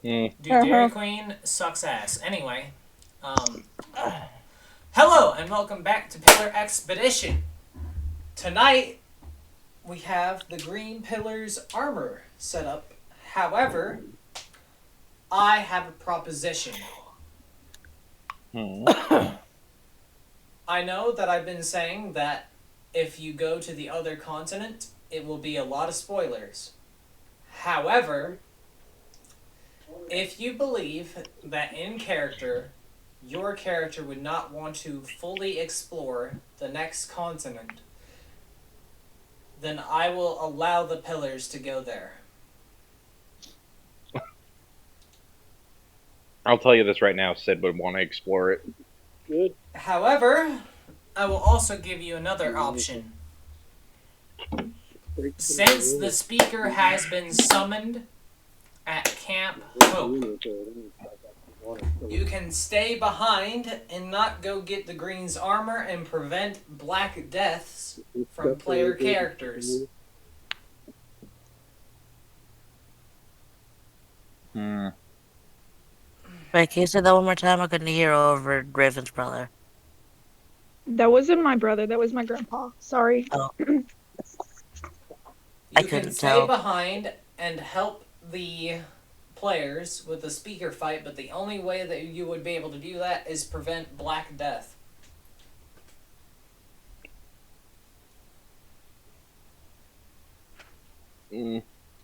Dude, Dairy Queen sucks ass. Anyway, um, hello and welcome back to Pillar Expedition. Tonight we have the Green Pillar's armor set up. However, I have a proposition. I know that I've been saying that if you go to the other continent, it will be a lot of spoilers. However, if you believe that in character, your character would not want to fully explore the next continent, then I will allow the pillars to go there. I'll tell you this right now, Sid would want to explore it. Good. However, I will also give you another option. Since the speaker has been summoned at Camp Hope, you can stay behind and not go get the Green's armor and prevent black deaths from player characters. Hmm. Wait, can you say that one more time? I couldn't hear over Raven's brother. That wasn't my brother. That was my grandpa. Sorry. Oh. You I can couldn't stay tell. behind and help the players with the speaker fight, but the only way that you would be able to do that is prevent Black Death. Mm.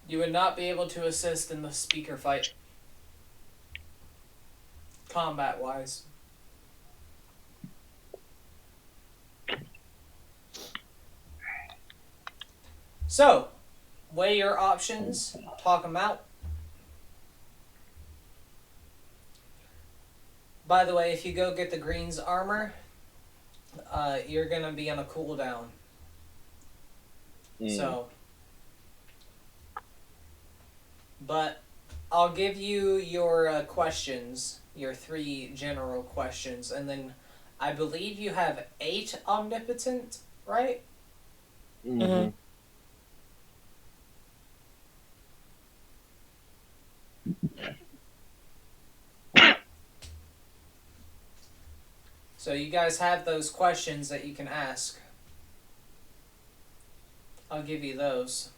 You would not be able to assist in the speaker fight, combat-wise. So, weigh your options, talk them out. By the way, if you go get the Green's armor, you're gonna be on a cooldown. So, but I'll give you your questions, your 3 general questions, and then I believe you have 8 omnipotent, right? Mm-hmm. So you guys have those questions that you can ask. I'll give you those.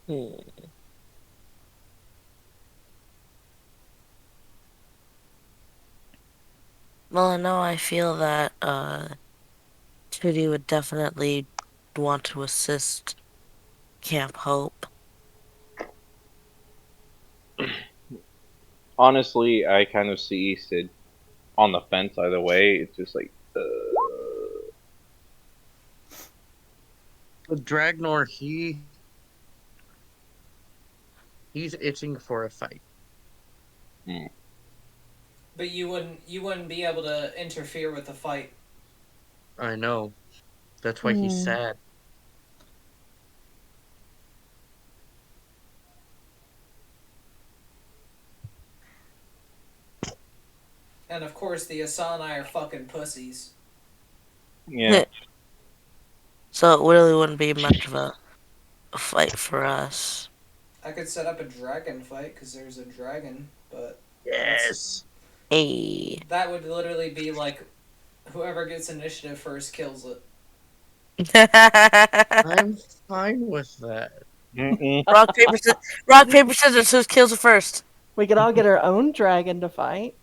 Well, I know I feel that Tootie would definitely want to assist Camp Hope. Honestly, I kind of see Sid on the fence either way. It's just like, With Dragnor, he's itching for a fight. But you wouldn't be able to interfere with the fight. I know. That's why he's sad. And of course the Asani are fucking pussies. yeah. So it really wouldn't be much of a fight for us. I could set up a dragon fight because there's a dragon, but Yes. Hey. that would literally be like whoever gets initiative first kills it. I'm fine with that. Rock, paper, scissors. Who kills it first? We could all get our own dragon to fight.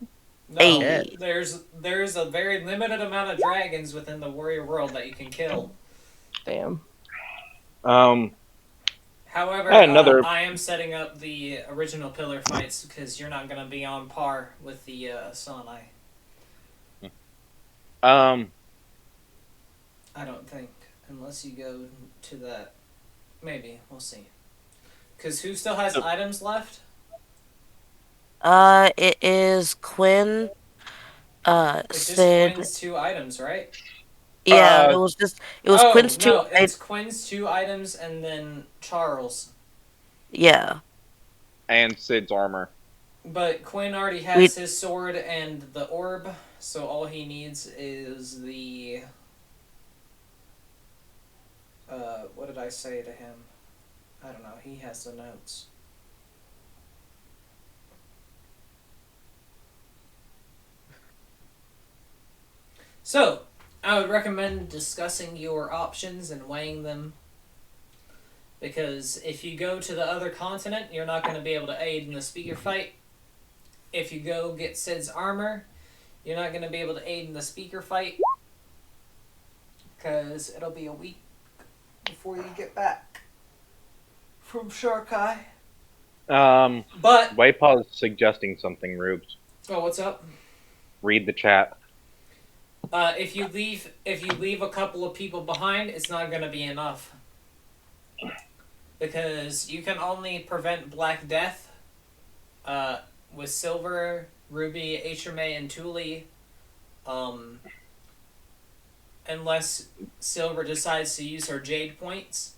No, Hey. there's a very limited amount of dragons within the warrior world that you can kill. Damn. However, I am setting up the original pillar fights because you're not going to be on par with the Asani. I don't think, unless you go to that. Maybe we'll see. Because who still has items left? It is Quinn. It's just Sid. Quinn's 2 items, right? Yeah, it was Quinn's 2. No, it's Quinn's 2 items and then Charles. Yeah. And Sid's armor. But Quinn already has his sword and the orb, so all he needs is the did I say to him? I don't know. He has the notes. So, I would recommend discussing your options and weighing them. Because if you go to the other continent, you're not going to be able to aid in the speaker fight. If you go get Sid's armor, you're not going to be able to aid in the speaker fight. Because it'll be a week before you get back from Shark Eye. But White Paw's suggesting something, Rubes. oh, what's up? Read the chat. If you leave a couple of people behind, it's not going to be enough. Because you can only prevent Black Death with Silver, Ruby, Hme, and Thule. Unless Silver decides to use her Jade points.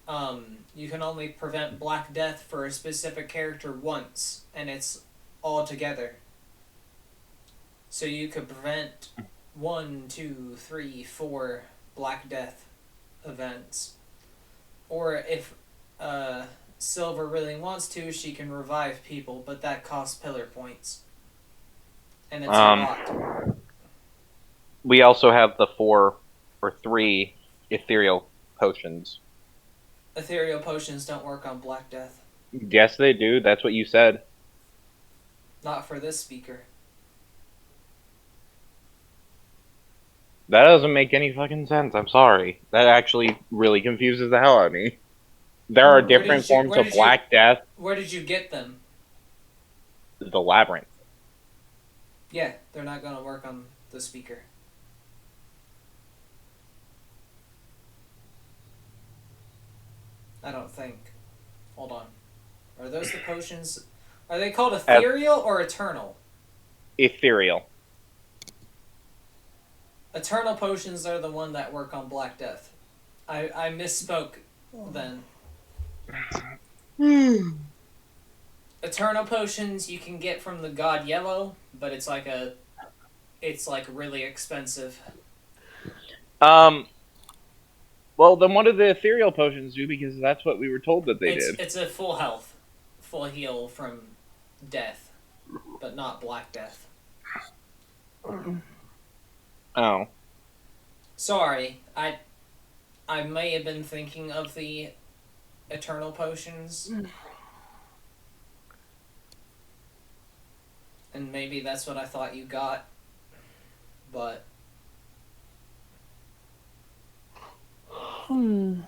You can only prevent Black Death for a specific character once, and it's all together. So you could prevent 1, 2, 3, 4 Black Death events. Or if Silver really wants to, she can revive people, but that costs pillar points. And it's a lot. We also have the 4 or 3 ethereal potions. Ethereal potions don't work on Black Death. Yes, they do. That's what you said. Not for this speaker. That doesn't make any fucking sense. I'm sorry. That actually really confuses the hell out of me. There are different forms of Black Death. Where did you get them? The Labyrinth. Yeah, they're not going to work on the speaker. I don't think. Hold on. Are those the potions? Are they called ethereal or eternal? Ethereal. Eternal potions are the one that work on Black Death. I misspoke then. Eternal potions you can get from the God Yellow, but it's like really expensive. Well, then what do the ethereal potions do? Because that's what we were told that they did. It's a full health, full heal from death, but not Black Death. Oh. Sorry, I may have been thinking of the eternal potions. And maybe that's what I thought you got. But you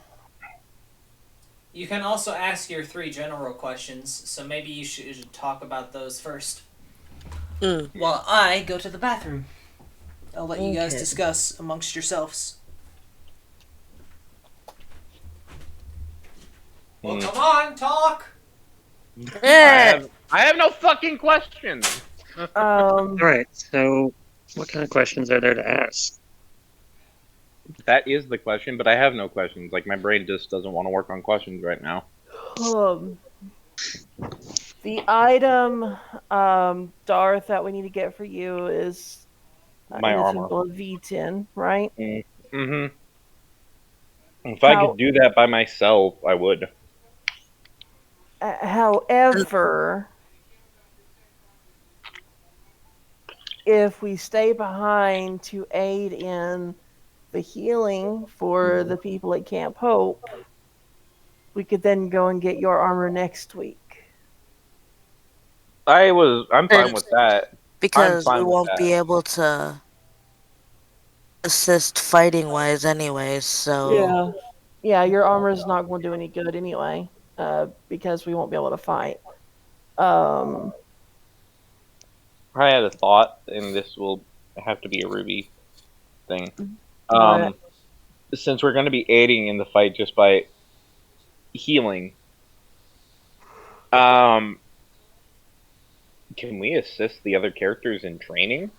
can also ask your 3 general questions, so maybe you should talk about those first. While I go to the bathroom. I'll let you guys discuss amongst yourselves. Well, come on, talk! I have no fucking questions! Alright, so what kind of questions are there to ask? That is the question, but I have no questions. Like, my brain just doesn't want to work on questions right now. The item, Darth, that we need to get for you is My armor. V10, right? Mm-hmm. If I could do that by myself, I would. However, if we stay behind to aid in the healing for the people at Camp Hope, we could then go and get your armor next week. I'm fine with that. Because we won't be able to assist fighting-wise anyways, so... Yeah, your armor is not going to do any good anyway, because we won't be able to fight. I had a thought, and this will have to be a Ruby thing. Since we're going to be aiding in the fight just by healing, can we assist the other characters in training?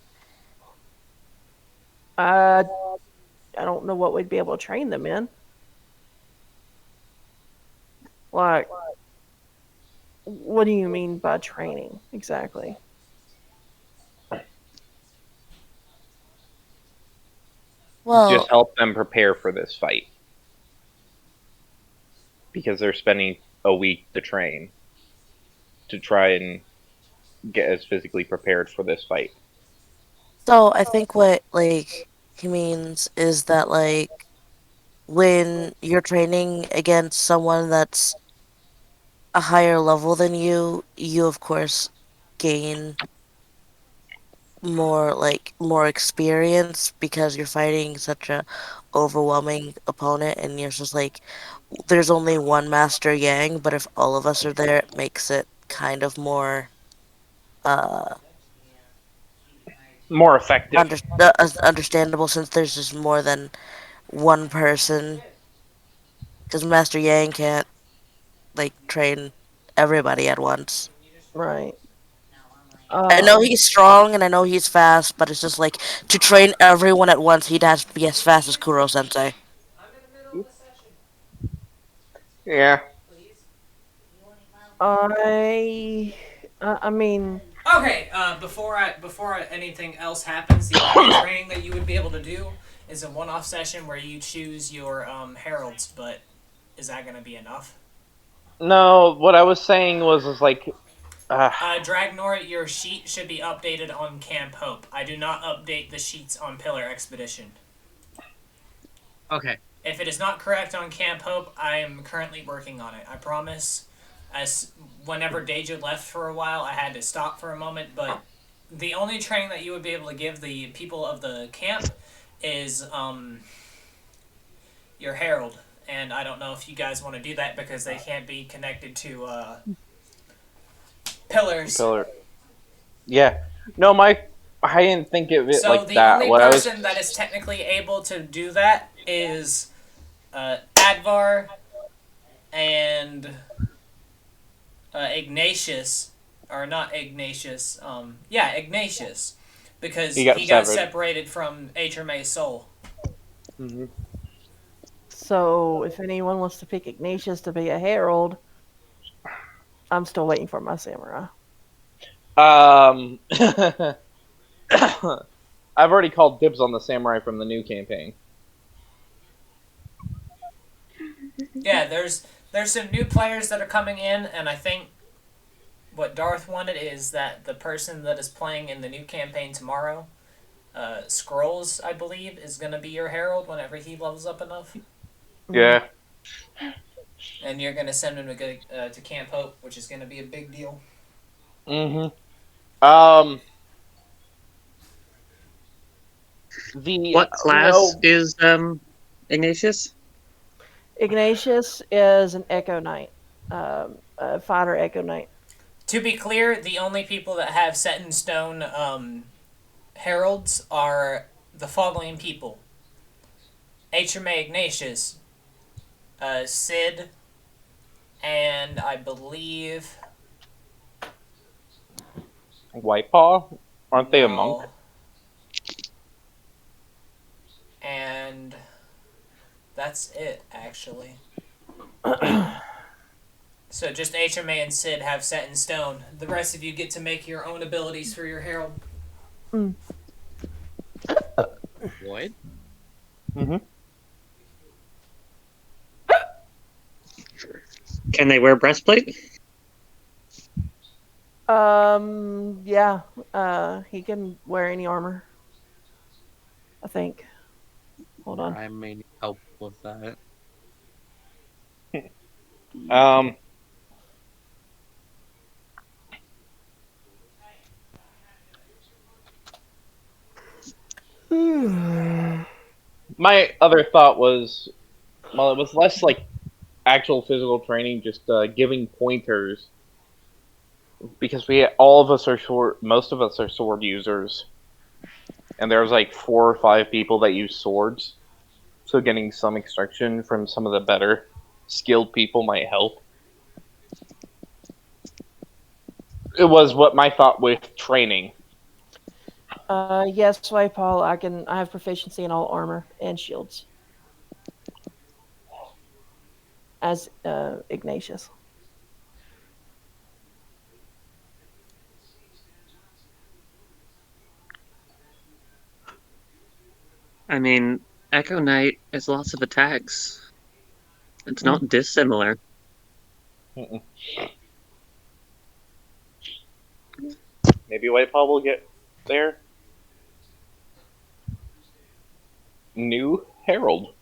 I don't know what we'd be able to train them in. Like, what do you mean by training exactly? Well, just help them prepare for this fight. because they're spending a week to train to try and get as physically prepared for this fight. So I think what like he means is that like when you're training against someone that's a higher level than you of course gain more experience because you're fighting such a overwhelming opponent and you're just like there's only one Master Yang, but if all of us are there it makes it kind of more uh More effective. understandable since there's just more than one person because Master Yang can't like train everybody at once. Right. I know Um, he's strong and I know he's fast, but it's just like to train everyone at once, he'd have to be as fast as Kuro Sensei. Yeah. I mean, Okay, before anything else happens, the only training that you would be able to do is a one-off session where you choose your heralds. But is that going to be enough? No, what I was saying was like, uh, Dragnor, your sheet should be updated on Camp Hope. I do not update the sheets on Pillar Expedition. Okay. If it is not correct on Camp Hope, I am currently working on it. I promise. As whenever Deja left for a while, I had to stop for a moment, but the only training that you would be able to give the people of the camp is your herald. And I don't know if you guys want to do that because they can't be connected to pillars. pillar. Yeah. No, I didn't think of it So like the that. only What I was person that is technically able to do that is Advar and Ignatius, or not Ignatius, Ignatius, because he got he got severed. separated from HMA's soul. Mm-hmm. so if anyone wants to pick Ignatius to be a herald, I'm still waiting for my samurai. I've already called dibs on the samurai from the new campaign. Yeah, there's some new players that are coming in, and I think what Darth wanted is that the person that is playing in the new campaign tomorrow, Scrolls, I believe, is going to be your herald whenever he levels up enough. Yeah. And you're going to send him to go to Camp Hope, which is going to be a big deal. Mm-hmm. What class is Ignatius? Ignatius is an Echo Knight, a fighter Echo Knight. To be clear, the only people that have set in stone heralds are the following people: HMA Ignatius, Sid, and I believe White Paw? Aren't they a monk? And that's it, actually. So just HMA and Sid have set in stone. The rest of you get to make your own abilities for your herald. What? Mm-hmm. Can they wear breastplate? Yeah. He can wear any armor, I think. Hold on. I may need help with that. My other thought was, well, it was less like actual physical training, just giving pointers, because all of us are most of us are sword users, and there's like 4 or 5 people that use swords, so getting some instruction from some of the better skilled people might help. It was what my thought with training. Yes, Sway Paul. I have proficiency in all armor and shields. As Ignatius. I mean, Echo Knight has lots of attacks. It's not dissimilar. Mm-mm. Maybe White Paw will get there. New Herald.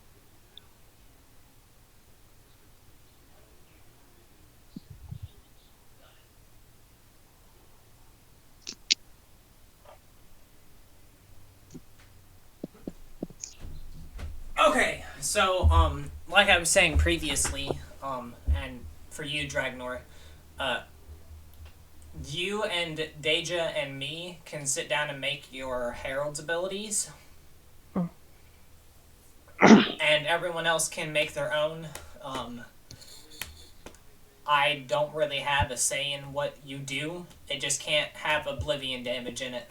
Okay, so like I was saying previously, and for you, Dragnor, you and Deja and me can sit down and make your Herald's abilities. And everyone else can make their own. I don't really have a say in what you do. It just can't have oblivion damage in it.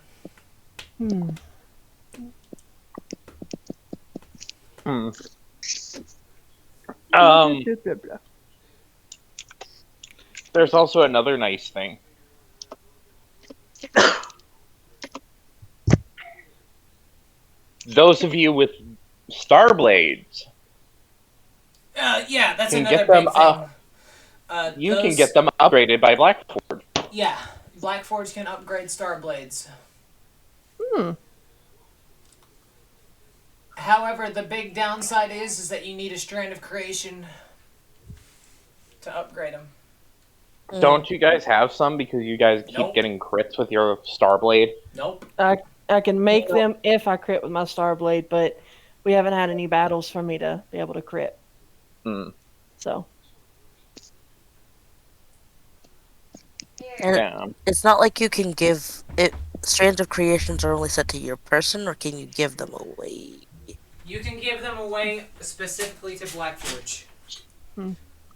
There's also another nice thing. Those of you with Star Blades, Yeah, that's Can another get them big thing. you can get them upgraded by Blackford. Yeah, Blackforge can upgrade Star Blades. However, the big downside is that you need a strand of creation to upgrade them. Don't you guys have some because you guys keep Nope. getting crits with your Starblade? Nope. I can make them if I crit with my Starblade, but we haven't had any battles for me to be able to crit. So. And Yeah. it's not like you can give it. Strands of creations are only set to your person, or can you give them away? You can give them away specifically to Blackforge.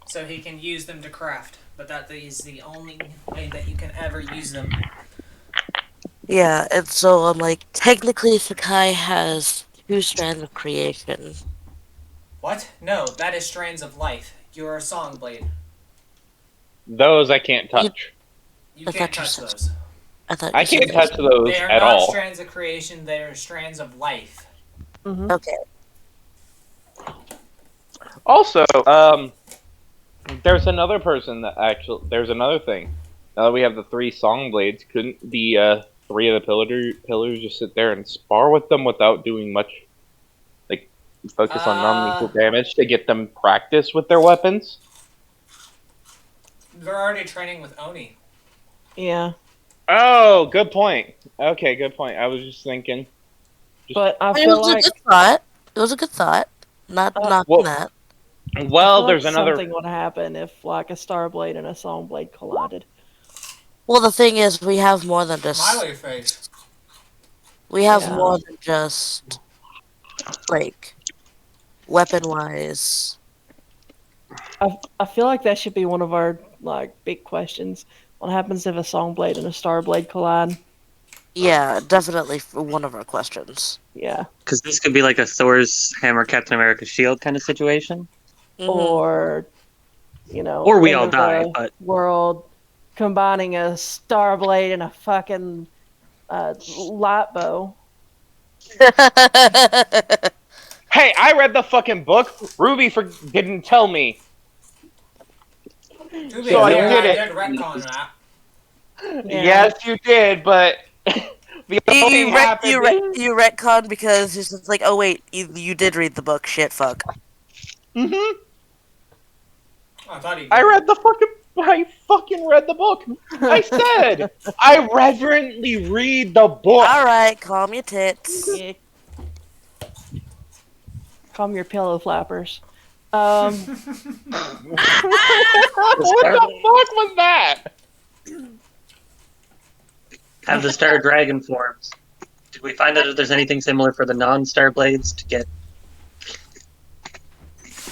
So he can use them to craft. But that is the only way that you can ever use them. Yeah, and so I'm like, technically Sakai has 2 strands of creation. What? No, that is Strands of Life. You're a Songblade. Those I can't touch. You I can't thought you touch said- those. I can't touch those They are at not all. Strands of Creation, they are Strands of Life. Okay. Also, there's another person that there's another thing. Now that we have the 3 Song Blades, couldn't the 3 of the pillars just sit there and spar with them without doing much, like, focus on non-lethal damage to get them practice with their weapons? They're already training with Oni. Yeah. Oh, good point. Okay, good point. I was just thinking. But I It feel was like a good thought. It was a good thought. Not knocking that. Well, I feel there's like another. something would happen if like a Starblade and a Songblade collided. Well, the thing is, we have more than just. Smiley face. We have Yeah. more than just, like, weapon-wise. I feel like that should be one of our like big questions. What happens if a Songblade and a Starblade collide? Yeah, definitely one of our questions. Yeah. Because this could be like a Thor's hammer, Captain America's shield kind of situation. Or, you know, Or we end all of die, the but world combining a Starblade and a fucking light bow. Hey, I read the fucking book. Ruby didn't tell me. To be So I fair, did I it. did retcon that. Yeah. Yes, you did, but the only thing happened. You retcon because it's just like, oh wait, you did read the book. Shit, fuck. Mm-hmm. I thought he did. I fucking read the book. I said I reverently read the book. All right, calm your tits. Yeah. Calm your pillow flappers. What the fuck was that? have the Star Dragon forms. Did we find out if there's anything similar for the non-Star Blades to get?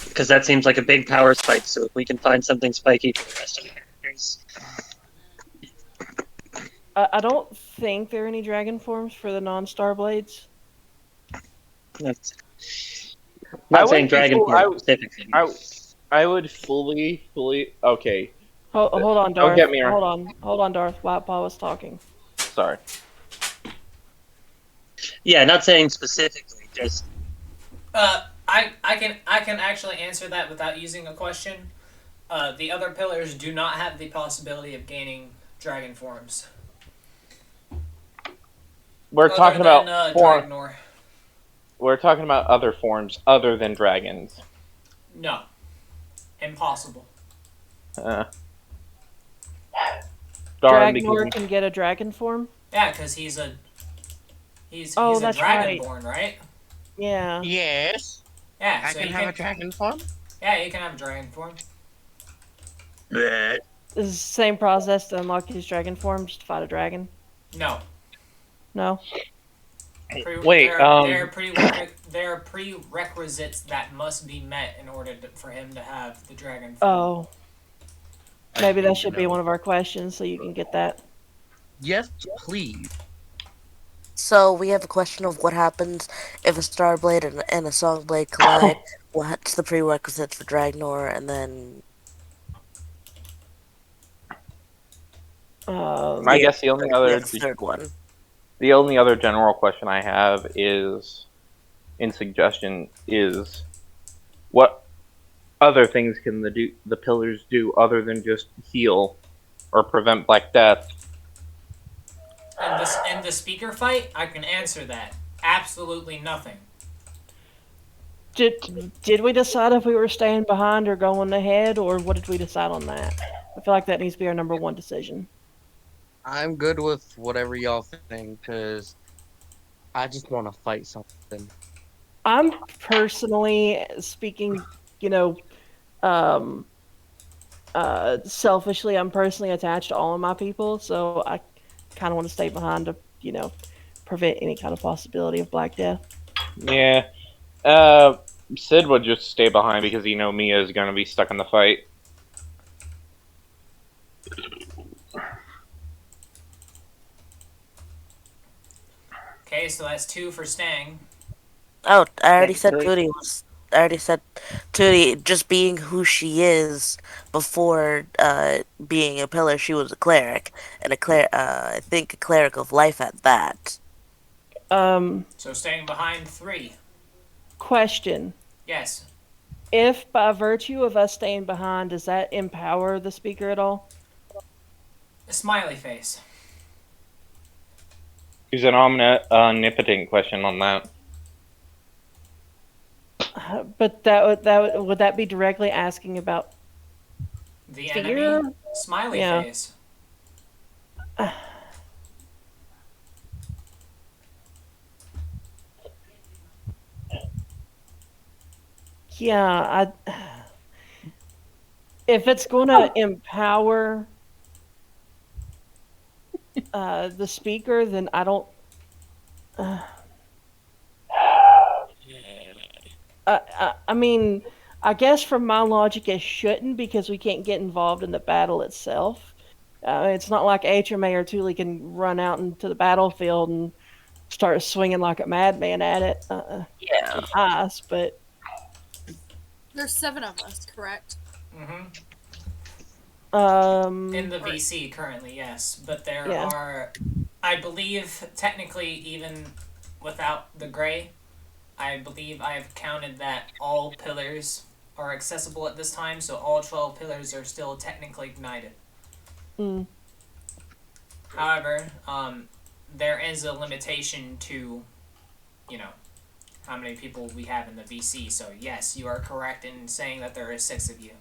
Because that seems like a big power spike, so if we can find something spiky for the rest of the characters. I don't think there are any dragon forms for the non-Star Blades. That's not saying dragon form specifically. I would fully. Okay. Hold on, Darth. Don't get me wrong. Hold on, Darth. White Paw was talking. Sorry. Yeah, not saying specifically, just I I can actually answer that without using a question. The other pillars do not have the possibility of gaining dragon forms. We're Other talking than, about form. Dragnor. We're talking about other forms other than dragons. No. Impossible. Darn, Dragnor because can get a dragon form? Yeah, because he's a Oh, a that's right. dragonborn, right? Yeah. Yes. Yeah, I so can you have a dragon form. Yeah, you can have a dragon form. Bleh. Is the same process to unlock his dragon form, just to fight a dragon? No. No? Wait, there are prerequisites that must be met in order for him to have the dragon form. Oh. Maybe that should be one of our questions so you can get that. Yes, please. So we have a question of what happens if a Starblade and a Songblade collide. What's the prerequisites for Dragnor, and then I guess the only we other have the third one. the only other general question I have is, in suggestion, is what other things can the pillars do other than just heal or prevent Black Death? In the speaker fight, I can answer that. Absolutely nothing. Did we decide if we were staying behind or going ahead, or what did we decide on that? I feel like that needs to be our number one decision. I'm good with whatever y'all think, because I just want to fight something. I'm personally speaking, selfishly, I'm personally attached to all of my people, so I kind of want to stay behind to, prevent any kind of possibility of Black Death. Yeah. Sid would just stay behind because Mia is going to be stuck in the fight. Okay, so that's 2 for staying. Oh, I already said Tootie, just being who she is before being a pillar, she was a cleric, and I think a cleric of life at that. So staying behind 3. Question. Yes. If by virtue of us staying behind, does that empower the speaker at all? A smiley face. There's an omnipotent question on that. But would that be directly asking about the fear? Enemy? Smiley face. Yeah, if it's going to empower the speaker, then I don't. I mean, I guess from my logic, it shouldn't, because we can't get involved in the battle itself. It's not like HMA or Thule can run out into the battlefield and start swinging like a madman at it. Yeah. Nice, but There's 7 of us, correct? Mm-hmm. In the VC currently, yes. But there are, I believe, technically, even without the gray, I believe I have counted that all pillars are accessible at this time, so all 12 pillars are still technically ignited. Mm. However, there is a limitation to, how many people we have in the VC. So yes, you are correct in saying that there is 6 of you.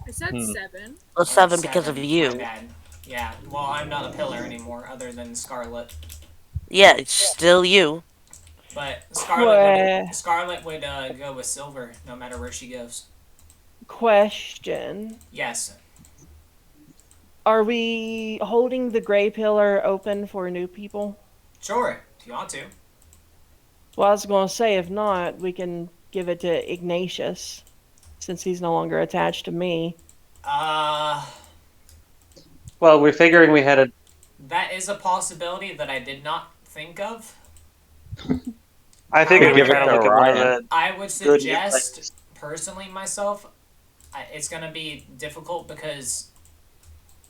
I said 7. Well, 7 because of you. My bad. Yeah, well, I'm not a pillar anymore, other than Scarlet. Yeah, it's still you. But Scarlet would go with Silver, no matter where she goes. Question. Yes. Are we holding the gray pillar open for new people? Sure, if you want to. Well, I was going to say, if not, we can give it to Ignatius, since he's no longer attached to me. Well, we're figuring we had a... That is a possibility that I did not think of. I think we were trying to look at one of the... I would suggest, personally myself, it's going to be difficult because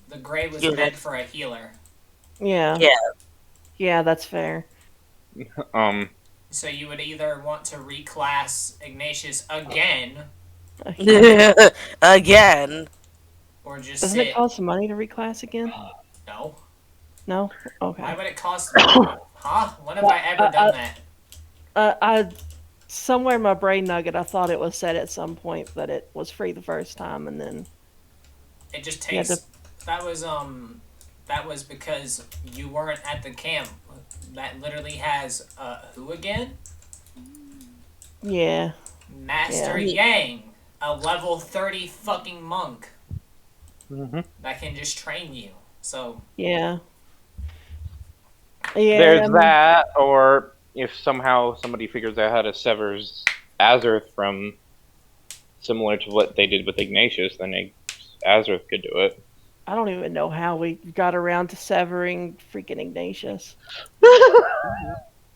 the gray was meant for a healer. Yeah. Yeah, that's fair. So you would either want to reclass Ignatius again, Again. or just Doesn't it sit. cost money to reclass again? No. No. Okay. Why would it cost? Huh? When have I ever done that? I somewhere in my brain nugget, I thought it was said at some point that it was free the first time, and then It just Yeah, takes. That was because you weren't at the camp. That literally has who again? yeah. Master Yang, a level 30 fucking monk that can just train you. So Yeah. Yeah. There's that, or if somehow somebody figures out how to sever Azerth from similar to what they did with Ignatius, then Azerth could do it. I don't even know how we got around to severing freaking Ignatius.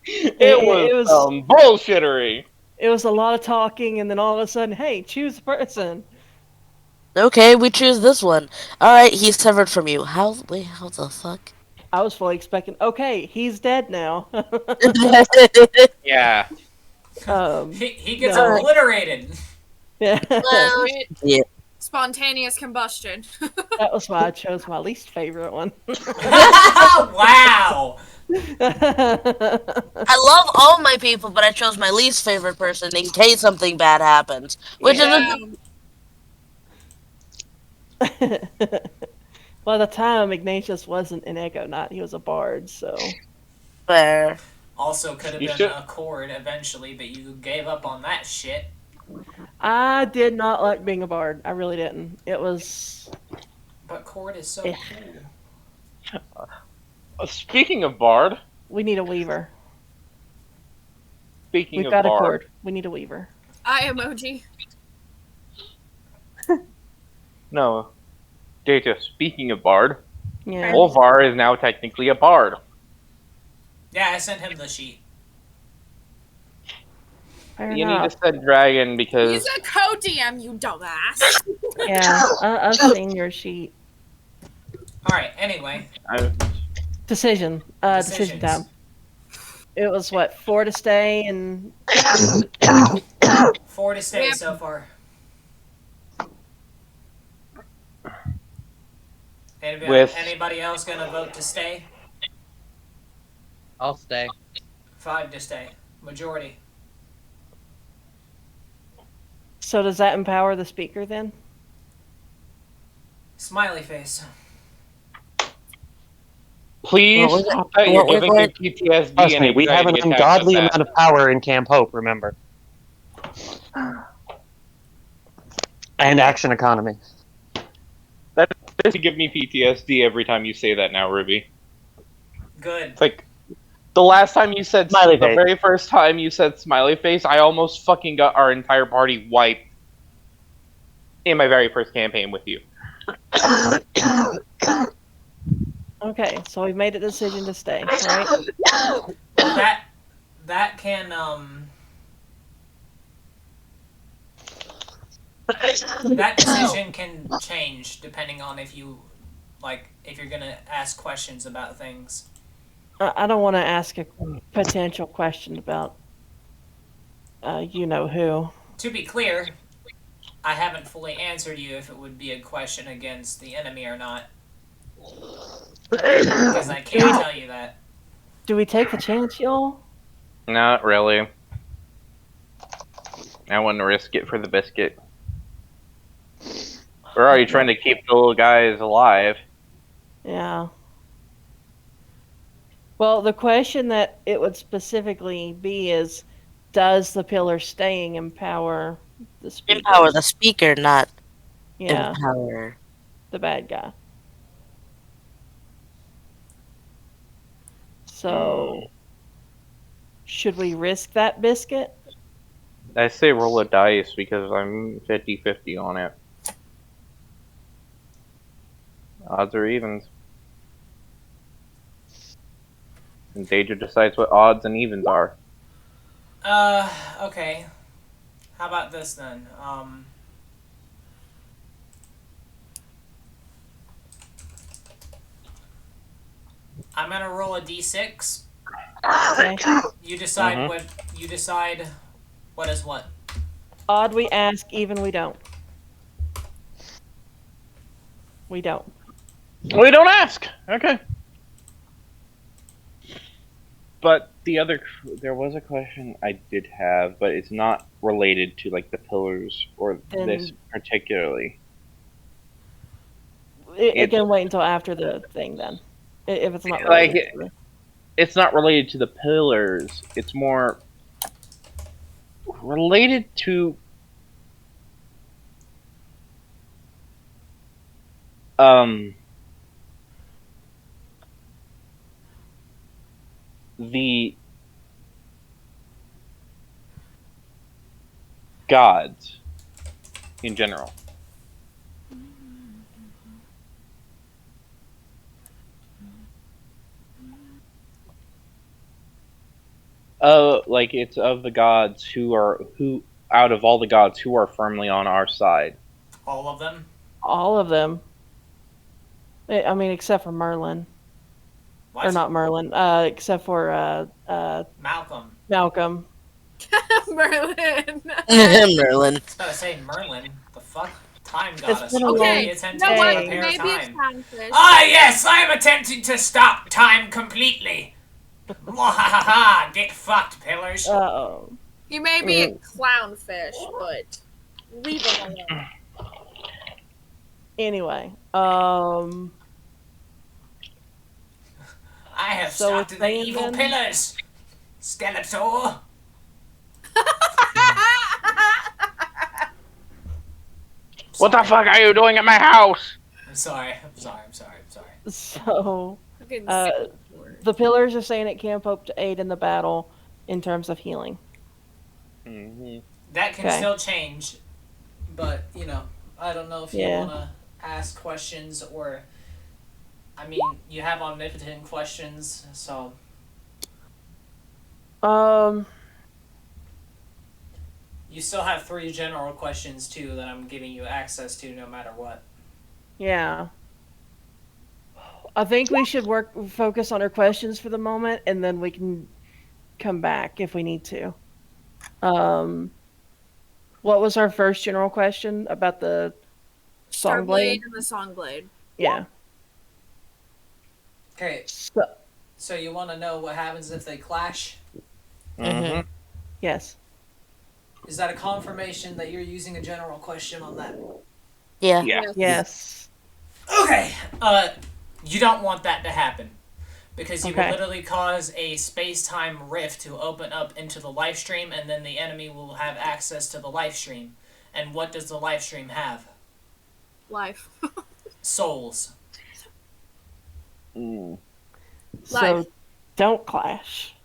It was bullshittery. It was a lot of talking, and then all of a sudden, hey, choose a person. Okay, we choose this one. Alright, he's severed from you. Wait, how the fuck? I was fully expecting, okay, he's dead now. Yeah. he gets no. obliterated. Yeah. Well, yeah. Spontaneous combustion. That was why I chose my least favorite one. Wow. I love all my people, but I chose my least favorite person in case something bad happens. Which is Well, at the time, Ignatius wasn't an Echo Knight. He was a bard, so... fair. Also could have been a Cord eventually, but you gave up on that shit. I did not like being a bard. I really didn't. It was... But Cord is so cool. Speaking of Bard... We need a Weaver. We've got a Cord. We need a Weaver. Eye emoji. No. Data, speaking of Bard, Yeah. Olvar is now technically a Bard. Yeah, I sent him the sheet. Fair You enough. need to set Dragon because... He's a co-DM, you dumbass. Yeah, I've seen your sheet. Alright, anyway. Decision. Decision time. It was what, 4 to stay and... 4 to stay so far. Anybody else gonna vote to stay? I'll stay. 5 to stay. Majority. So does that empower the speaker then? Smiley face. Please, you're giving me PTSD. Trust me, we have an ungodly amount of power in Camp Hope, remember. And action economy. That doesn't give me PTSD every time you say that now, Ruby. Good. It's like, the last time you said Smiley the face. very first time you said smiley face, I almost fucking got our entire party wiped in my very first campaign with you. Okay, so we've made a decision to stay, right? That can that decision can change depending on if you're gonna ask questions about things. I don't want to ask a potential question about you know who. To be clear, I haven't fully answered you if it would be a question against the enemy or not. Because I can't tell you that. Do we take the chance, y'all? Not really. I wouldn't risk it for the biscuit. We're already trying to keep the little guys alive. Yeah. Well, the question that it would specifically be is, does the pillar staying empower the speaker? Empower the speaker, not Yeah, empower the bad guy. So, should we risk that biscuit? I say roll a dice because I'm 50-50 on it. Odds or evens. And Deja decides what odds and evens are. Okay. How about this then? I'm gonna roll a d6. Okay. You decide what You decide what is what. Odd we ask, even we don't. We don't. We don't ask. Okay. But there was a question I did have, but it's not related to like the pillars or Then- this particularly. Again, wait until after the thing then. If it's not Like, related to the- It's not related to the pillars. It's more related to the gods in general. Like it's of the gods who out of all the gods who are firmly on our side. All of them? all of them. I mean, except for Merlin. What? Or not Merlin, except for Malcolm. Malcolm. Merlin. Merlin. I was about to say Merlin. The fuck? Time It's goddess. been a Okay, Pay attention you know to what? Hey. repair Maybe it's time. clownfish. Ah, yes, I am attempting to stop time completely. Mwahaha, get fucked, pillars. Uh-oh. He may be a clownfish, but leave him alone. Anyway, I have so started it's the saying evil then- pillars. Skeletor. What the fuck are you doing at my house? I'm sorry. I'm sorry. so Fucking Uh, Skeletor. the pillars are saying it can't hope to aid in the battle in terms of healing. Mm-hmm. That can Okay. still change, but you know, I don't know if you Yeah. want to ask questions or. I mean, you have omnipotent questions, so you still have 3 general questions too that I'm giving you access to no matter what. Yeah. I think we should focus on our questions for the moment, and then we can come back if we need to. What was our first general question about the Songblade? Starblade and the Songblade. Yeah. Okay, So, so you want to know what happens if they clash? Mm-hmm. yes. Is that a confirmation that you're using a general question on that? Yeah. Yeah. Yes. Okay, you don't want that to happen. Because you will Okay. literally cause a space-time rift to open up into the life stream, and then the enemy will have access to the life stream. And what does the life stream have? Life. Souls. Mm. So, Life. don't clash.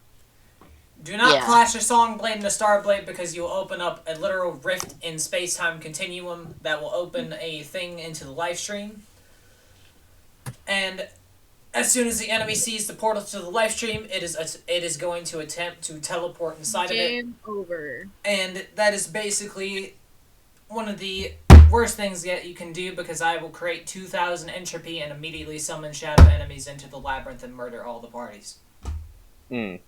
Do not Yeah. clash a Songblade and a Starblade because you'll open up a literal rift in space-time continuum that will open a thing into the life stream. And as soon as the enemy sees the portal to the life stream, it is going to attempt to teleport inside of it. Game over. And that is basically one of the worst things that you can do because I will create 2,000 entropy and immediately summon shadow enemies into the labyrinth and murder all the parties. Mm.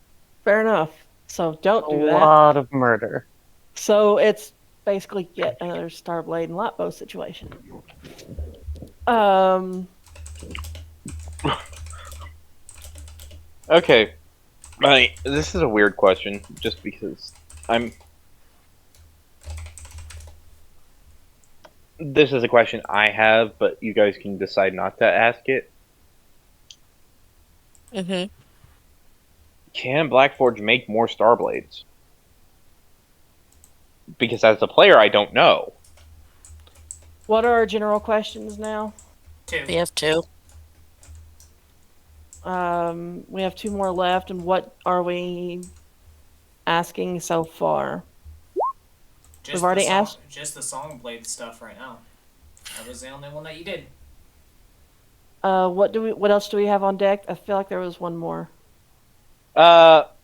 Fair enough. So, don't do A that. lot of murder. So, it's basically yet another Starblade and Lotbow situation. Okay. This is a weird question, just because This is a question I have, but you guys can decide not to ask it. Mm-hmm. Can Blackforge make more Starblades? Because as a player, I don't know. What are our general questions now? 2. We have 2. We have 2 more left, and what are we asking so far? Just We've already the asked- Just the Songblade stuff right now. That was the only one that you did. What else do we have on deck? I feel like there was one more.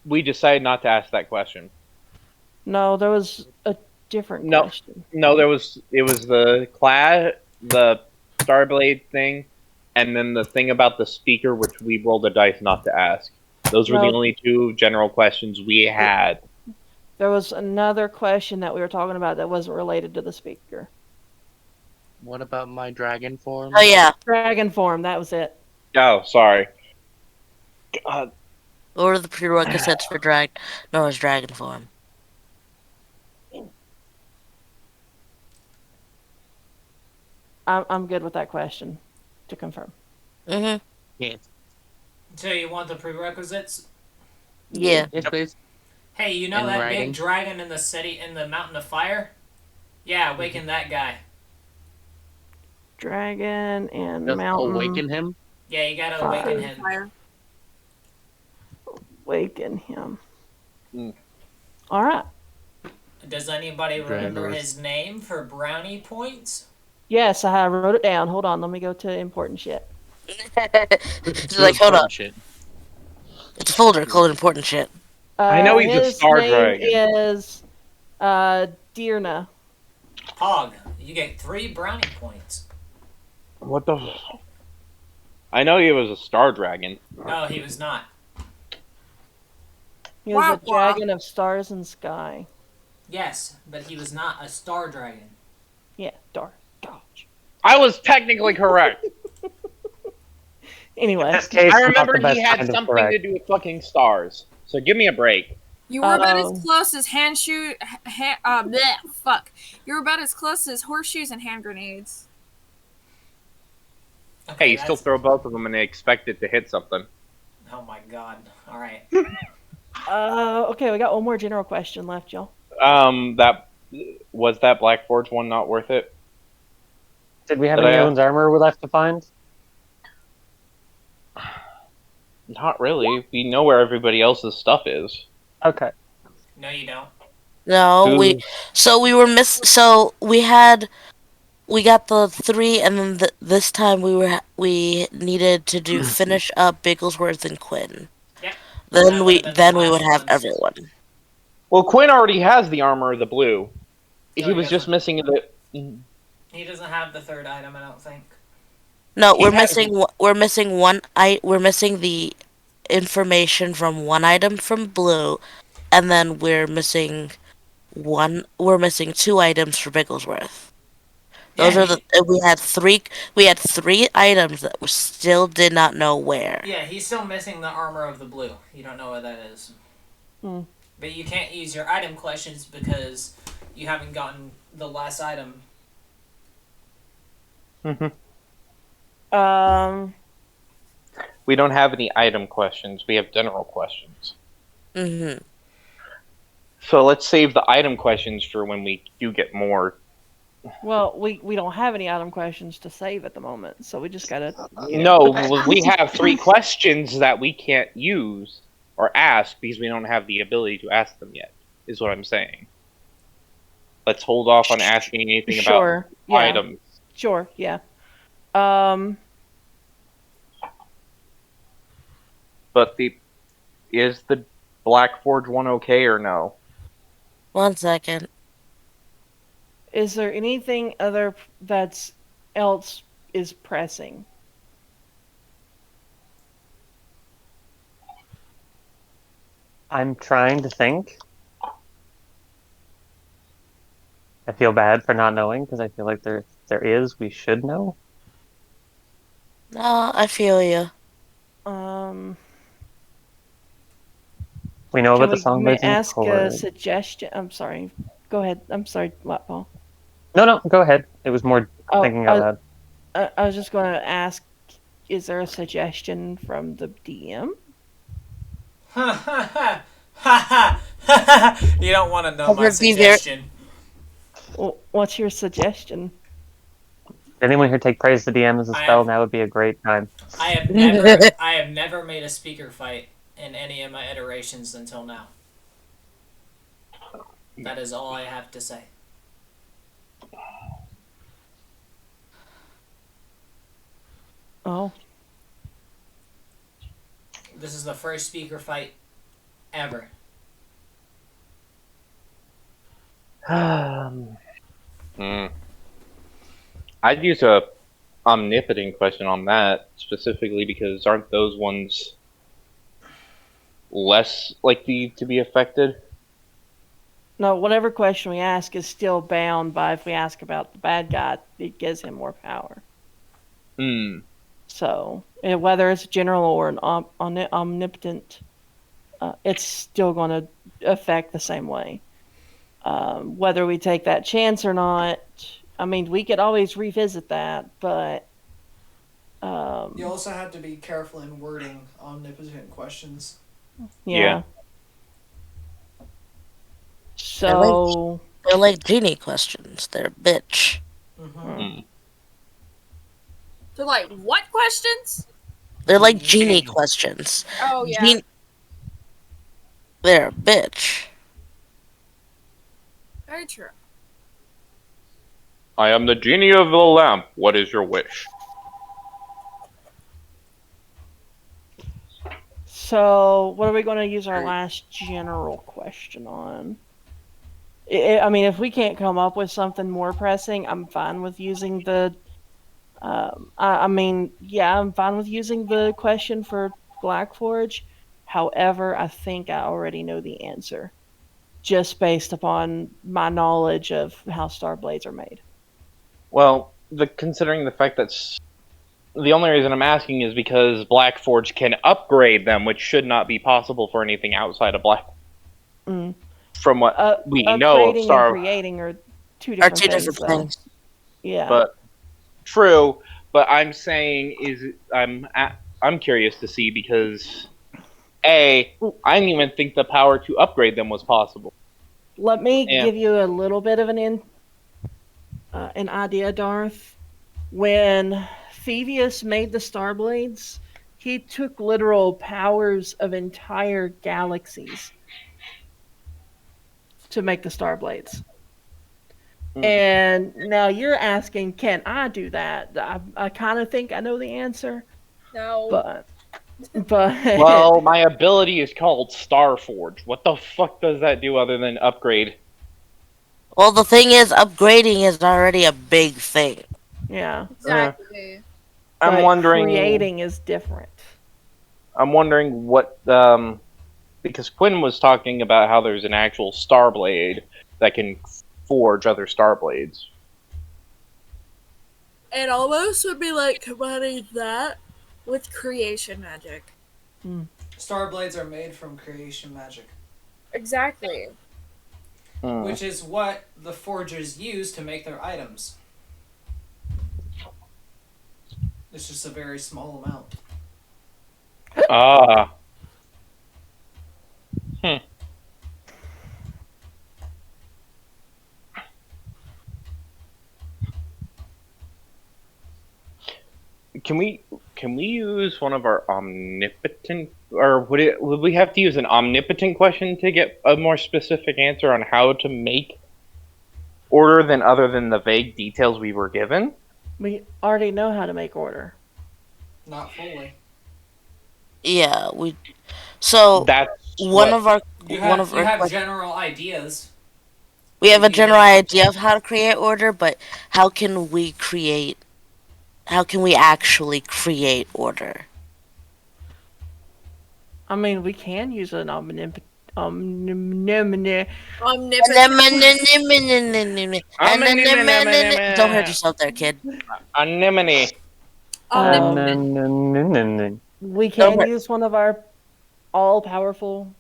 We decided not to ask that question. No, there was a different No. question. No, it was the Starblade thing, and then the thing about the speaker, which we rolled a dice not to ask. Those were the No. only 2 general questions we had. There was another question that we were talking about that wasn't related to the speaker. What about my dragon form? Oh yeah. Dragon form, that was it. Oh, sorry. God. What are the prerequisites for Noah's dragon form? I'm good with that question. To confirm. Mm-hmm. Yes. So you want the prerequisites? Yeah. Yes, please. Hey, you know In that writing? big dragon in the city in the mountain of fire? Yeah, awaken that guy. Dragon and Just mountain. awaken him. Yeah, you gotta Fire. awaken him. Fire. Awaken him. Mm. All right. Does anybody remember Dragons. his name for brownie points? Yes, I wrote it down. Hold on, let me go to important shit. It's like, hold up. Shit. It's a folder called important shit. I know he's a his star name dragon. is Deerna. Pog, you get 3 brownie points. What the? I know he was a star dragon. No, he was not. He was Wah, a wah. dragon of stars and sky. Yes, but he was not a star dragon. Yeah, dark. Gosh. I was technically correct. Anyway, In this case, I not remember the best he had kind of something correct. to do with fucking stars. So give me a break. You were about Um, as close as fuck. You were about as close as horseshoes and hand grenades. Okay, Hey, you still throw both of them and they expect it to hit something. Oh my god. Alright. okay, we got one more general question left, y'all. That was that Black Forge one not worth it? Did we have Did any I- Eowyn's armor we're left to find? Not really. We know where everybody else's stuff is. Okay. No, you don't. No, Who- we got the 3, and then this time we needed to finish up Bigglesworth and Quinn. Yep. Then That we would've been the would last have ones. everyone. Well, Quinn already has the armor of the blue. No, He was just doesn't. missing the. He doesn't have the 3rd item, I don't think. No, He we're has- missing we're missing the information from one item from blue, and then we're missing 2 items for Bigglesworth. Those Yeah, are we had 3 items that we still did not know where. Yeah, he's still missing the armor of the blue. You don't know what that is. Hmm. But you can't use your item questions because you haven't gotten the last item. We don't have any item questions. We have general questions. Mm-hmm. So let's save the item questions for when we do get more. Well, we don't have any item questions to save at the moment, so we just gotta. No, we have 3 questions that we can't use or ask because we don't have the ability to ask them yet, is what I'm saying. Let's hold off on asking anything Sure. about Yeah. items. Sure. Yeah. But is the Black Forge one okay or no? 1 second. Is there anything other that's else is pressing? I'm trying to think. I feel bad for not knowing because I feel like there we should know. No, I feel you. We know Can about the we songbirds and ask a chord. suggestion? I'm sorry. Go ahead. I'm sorry, what, Paul? No, go ahead. It was more thinking out loud. I was just going to ask, is there a suggestion from the DM? Ha ha ha ha ha! You don't want to know my Would be very- suggestion. Well, what's your suggestion? Did anyone here take praise the DM as a I spell? have- That would be a great time. I have never made a speaker fight in any of my iterations until now. That is all I have to say. Oh, This is the first speaker fight ever. I'd use a omnipotent question on that specifically because aren't those ones less likely to be affected? No, whatever question we ask is still bound by if we ask about the bad guy, it gives him more power. Hmm. So, whether it's general or an omnipotent, it's still going to affect the same way. Whether we take that chance or not, I mean, we could always revisit that, but You also have to be careful in wording omnipotent questions. yeah. Yeah. So, They're like genie questions. They're bitch. Hmm. They're like, what questions? They're like Genie. genie questions. Oh, yeah. They're a bitch. Very true. I am the genie of the lamp. What is your wish? so what are we going to use our last general question on? I mean, if we can't come up with something more pressing, I'm fine with using the. I mean, yeah, I'm fine with using the question for Blackforge. However, I think I already know the answer, just based upon my knowledge of how star blades are made. Well, considering the fact that the only reason I'm asking is because Blackforge can upgrade them, which should not be possible for anything outside of Black. Mm. From what we know of Upgrading and Star, creating are two Are different two things, different though. things. Yeah. but true. But I'm saying I'm curious to see because I didn't even think the power to upgrade them was possible. Let me Yeah. give you a little bit of an idea, Darth. When Phoebus made the Starblades, he took literal powers of entire galaxies to make the Starblades. Mm. And now you're asking, can I do that? I kind of think I know the answer, No. but Well, my ability is called Starforge. What the fuck does that do other than upgrade? Well, the thing is, upgrading is already a big thing. yeah, Exactly. I'm but wondering. creating is different. I'm wondering what because Quinn was talking about how there's an actual Starblade that can forge other Starblades. It almost would be like combining that with creation magic. Star blades are made from creation magic, Exactly. which is what the forgers use to make their items. It's just a very small amount. Ah. Can we use one of our omnipotent, or would we have to use an omnipotent question to get a more specific answer on how to make order than other than the vague details we were given? We already know how to make order. Not fully. Yeah, So That's one of our You one have of our que- general ideas. we have You a need general to- idea of how to create order, but how can we create? How can we actually create order? I mean, we can use an omnipotent. Omnipotent. Don't hurt yourself there, kid. Anemone. Omnipotent. We Don't can hurt. use one of our all-powerful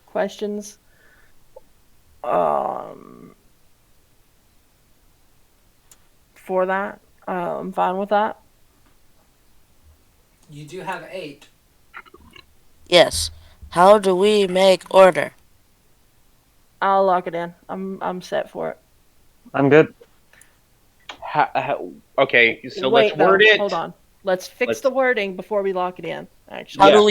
questions. For that, I'm fine with that. You do have 8. Yes. How do we make order? I'll lock it in. I'm set for it. I'm good. Okay, so Wait, let's word it. Hold on. Let's fix the wording before we lock it in. Actually, How Yeah. do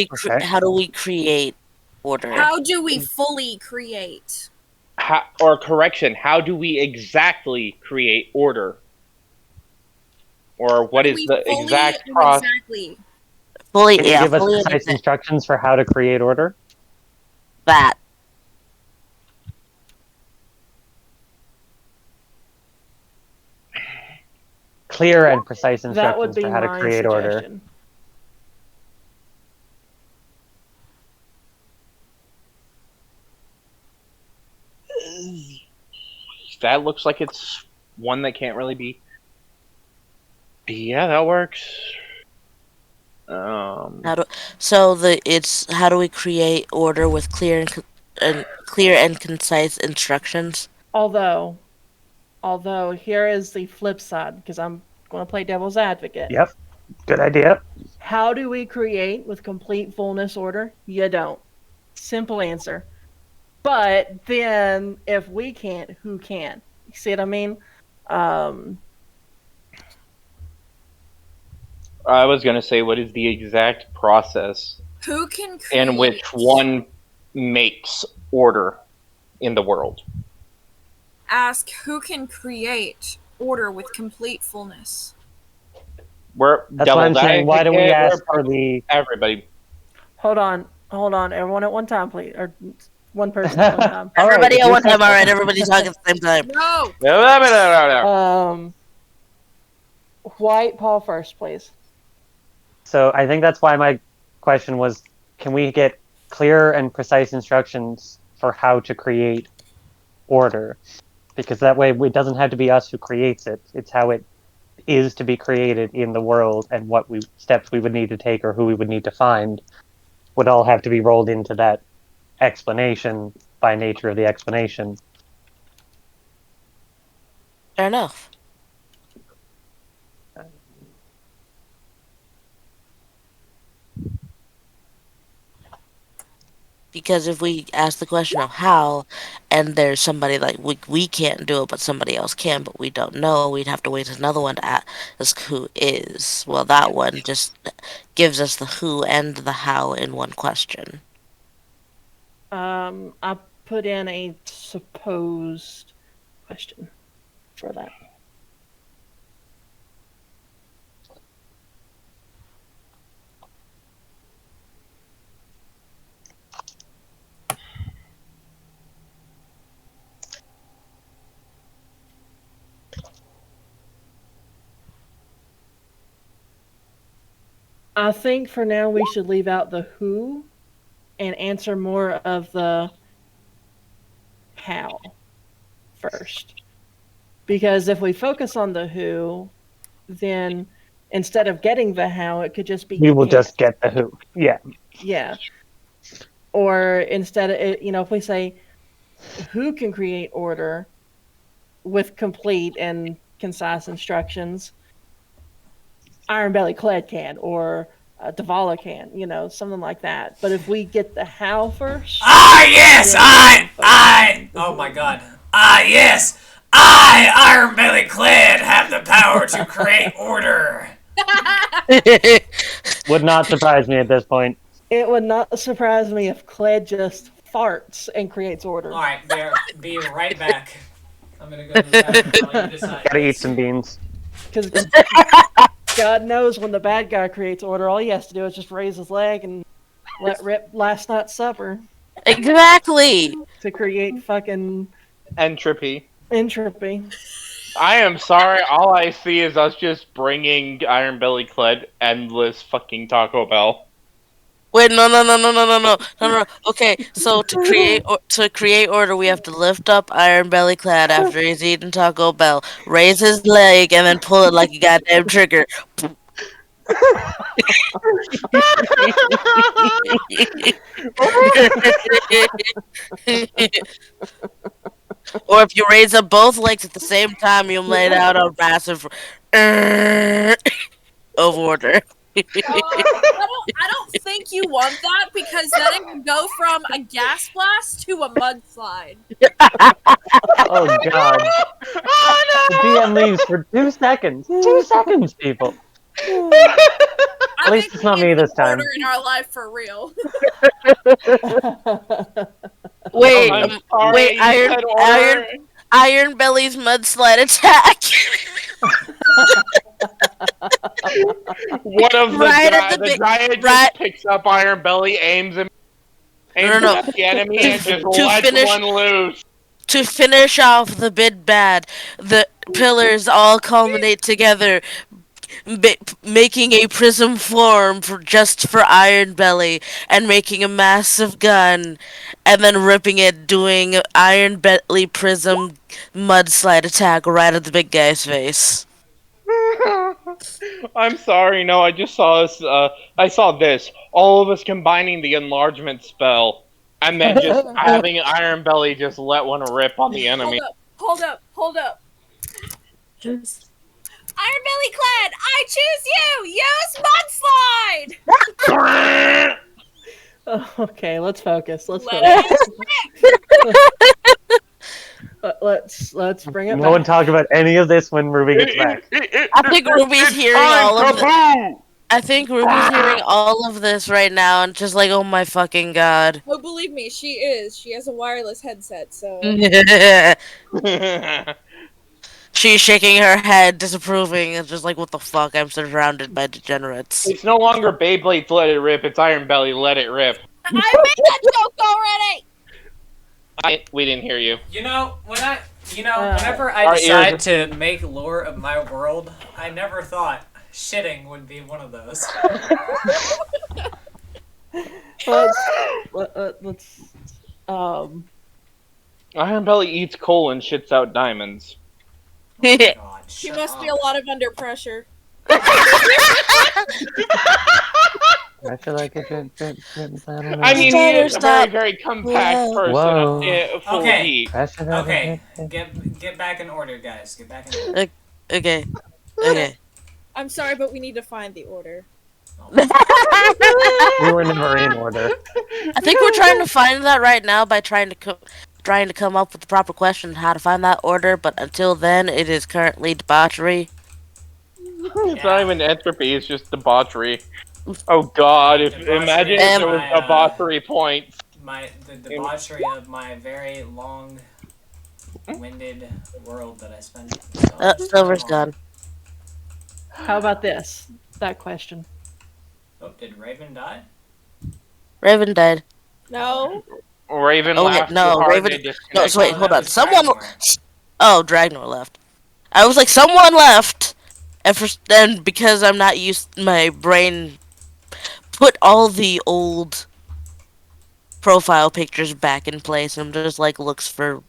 we create order? How do we fully create? Or correction, how do we exactly create order? Or what is the exact process? Exactly. Fully, Can you yeah, give us fully precise instructions for how to create order? that. Clear and precise that would instructions be for how to my create order. suggestion. That looks like it's one that can't really be. Yeah, that works. How do we create order with clear and concise instructions? Although here is the flip side, because I'm going to play devil's advocate. Yep. Good idea. How do we create with complete fullness order? You don't. Simple answer. But then, if we can't, who can? You see what I mean? I was gonna say, what is the exact process Who can create? in which one makes order in the world? Ask who can create order with complete fullness. That's why I'm saying, why do we ask for the... Everybody. Hold on. Everyone at one time, please. Or one person at one time. Everybody at one time, alright, everybody talking at the same time. No! White, Paul first, please. So I think that's why my question was, can we get clear and precise instructions for how to create order? Because that way it doesn't have to be us who creates it. It's how it is to be created in the world, and what steps we would need to take or who we would need to find would all have to be rolled into that explanation by nature of the explanation. Fair enough. Because if we ask the question of how, and there's somebody like we can't do it, but somebody else can, but we don't know, we'd have to wait another one to ask who is. Well, that one just gives us the who and the how in one question. I put in a supposed question for that. I think for now we should leave out the who and answer more of the how first. Because if we focus on the who, then instead of getting the how, it could just be... We will just get the who. Yeah. Yeah. Or instead of, if we say who can create order with complete and concise instructions, Iron Belly Kled can, or Davala can, something like that. But if we get the how first... yes! Oh my god. Yes! Iron Belly Kled, have the power to create order! Would not surprise me at this point. It would not surprise me if Kled just farts and creates order. Alright, be right back. I'm gonna go to the bathroom while you decide. Gotta eat some beans. Because God knows when the bad guy creates order, all he has to do is just raise his leg and let rip last night's supper. Exactly! To create fucking... Entropy. I am sorry, all I see is us just bringing Iron Belly Kled endless fucking Taco Bell. Wait, no. Okay, so to create order, we have to lift up Iron Belly Kled after he's eaten Taco Bell, raise his leg, and then pull it like a goddamn trigger. Or if you raise up both legs at the same time, you lay out a massive of order. I don't think you want that, because then it can go from a gas blast to a mudslide. Oh god. Oh no! The DM leaves for 2 seconds. 2 seconds, people. At least it's not me this time. Order in our life for real. Wait, Iron Belly's mudslide attack. One of the giant just picks up Iron Belly, aims him at the enemy, and just lets one loose. To finish off the big bad, the pillars all culminate together, making a prism form just for Iron Belly and making a massive gun, and then ripping it, doing Iron Belly prism mudslide attack right at the big guy's face. I'm sorry. No, I just saw us. I saw this. All of us combining the enlargement spell, and then just having Iron Belly just let one rip on the enemy. Hold up. Just Iron Belly Clan, I choose you! Use Mudslide! Okay, let's focus. Let's Let focus. it Let's bring it No back. one talk about any of this when Ruby gets back. I think Ruby's hearing all of this. I think Ruby's hearing all of this right now and just like, oh my fucking god. Oh, believe me, she is. She has a wireless headset, so... She's shaking her head, disapproving, and just like, what the fuck? I'm surrounded by degenerates. It's no longer Beyblades Let It Rip. It's Iron Belly Let It Rip. I made that joke already! We didn't hear you. Whenever I Our decide ears- to make lore of my world, I never thought shitting would be one of those. Let's Iron Belly eats coal and shits out diamonds. Oh my god, She shut must up. be a lot of under pressure. I feel like it should I don't know. I mean, he is a very, Stop. very compact person, Whoa. full Okay. of heat. Pressure Okay, get back in order, guys. Get back in order. Okay. Okay. I'm sorry, but we need to find the order. We were never in order. I think we're trying to find that right now by trying to come up with the proper question on how to find that order, but until then, it is currently debauchery. It's not even entropy, it's just debauchery. Oh god, imagine if there was debauchery points. The debauchery of my very long-winded world that I spent. Silver's gone. How about this? That question. Oh, did Raven die? Raven died. No? Raven Oh, laughed no, too hard, Raven- they No, disconnected. so wait, hold that on. was Someone. Dragnor. Oh, Dragnor left. I was like, someone left, and because I'm not used, my brain put all the old profile pictures back in place, and I'm just like looks for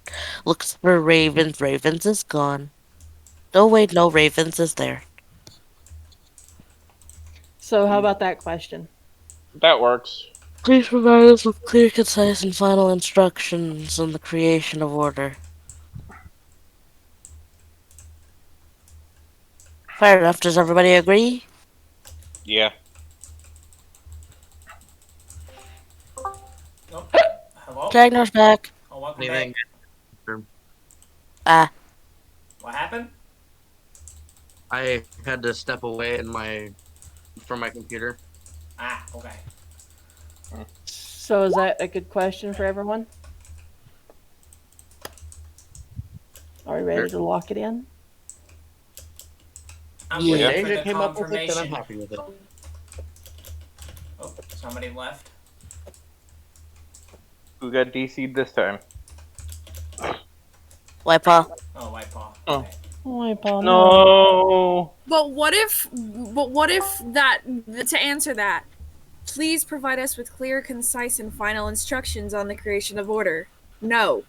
Ravens. Ravens is gone. Oh wait, no, Ravens is there. So how about that question? That works. Please provide us with clear, concise, and final instructions on the creation of order. Fair enough. Does everybody agree? Yeah. Oh, hello? Dragnor's back. Oh, welcome Anything? back. Ah, What happened? I had to step away from my computer. Ah, okay. So is that a good question for everyone? Are we ready to lock it in? I'm If waiting for AJ the came up with it, then I'm confirmation. happy with it. Oh, somebody left. Who got DC'd this time? White Paw. Oh, White Paw. Oh. Okay. Oh, Paul, No. But what if that, to answer that, please provide us with clear, concise, and final instructions on the creation of order? No.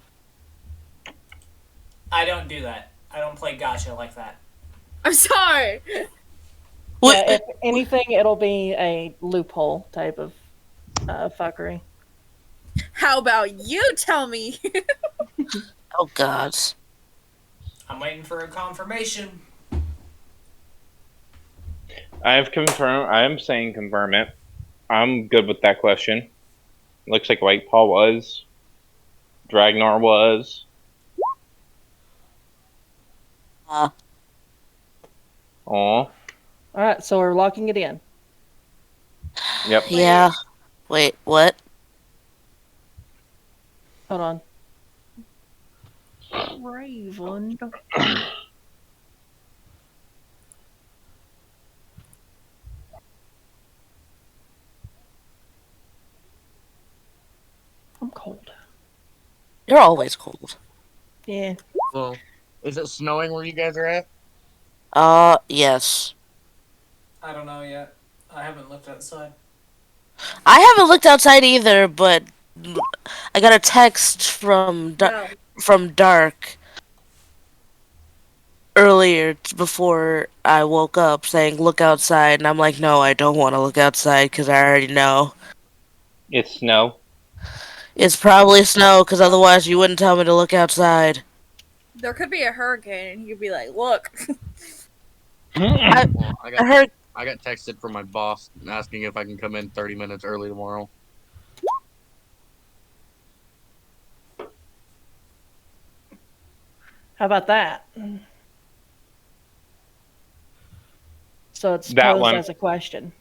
I don't do that. I don't play gotcha like that. I'm sorry. Yeah, if anything, it'll be a loophole type of fuckery. How about you tell me? Oh God. I'm waiting for a confirmation. I have confirmed. I am saying confirm it. I'm good with that question. Looks like White Paw was. Dragnor was. Uh, Aw. All right, so we're locking it in. Yep. yeah. Wait, what? Hold on. Raven. I'm cold. You're always cold. Yeah. Well, is it snowing where you guys are at? Yes. I don't know yet. I haven't looked outside. I haven't looked outside either, but I got a text No. from Dark earlier before I woke up saying look outside, and I'm like, no, I don't want to look outside because I already know It's snow. it's probably snow. Because otherwise you wouldn't tell me to look outside. There could be a hurricane, and you'd be like, "Look." I Well, I heard I got texted from my boss asking if I can come in 30 minutes early tomorrow. How about that? So it's That posed one. as a question.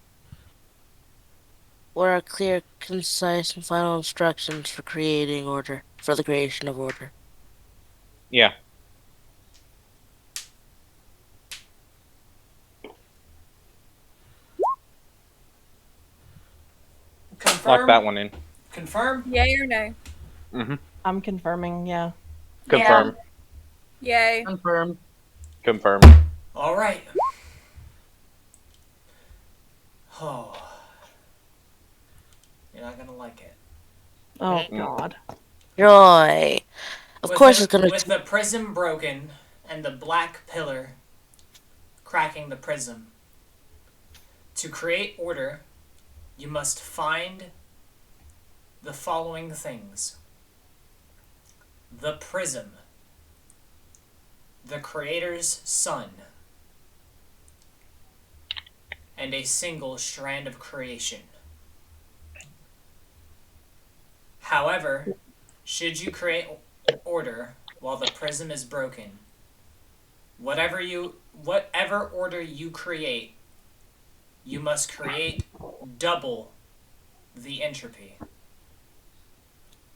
what are clear, concise, and final instructions for the creation of order. Yeah. Confirm. Lock that one in. Confirm. Yay or nay? Mm-hmm. I'm confirming, yeah. Confirm. Yay. Confirmed. Confirm. All right. Oh. You're not gonna like it. Oh, God. Joy. Of course it's gonna. With the prism broken and the black pillar cracking the prism. To create order, you must find the following things: the prism, the creator's sun, and a single strand of creation. However, should you create order while the prism is broken, whatever order you create, you must create double the entropy.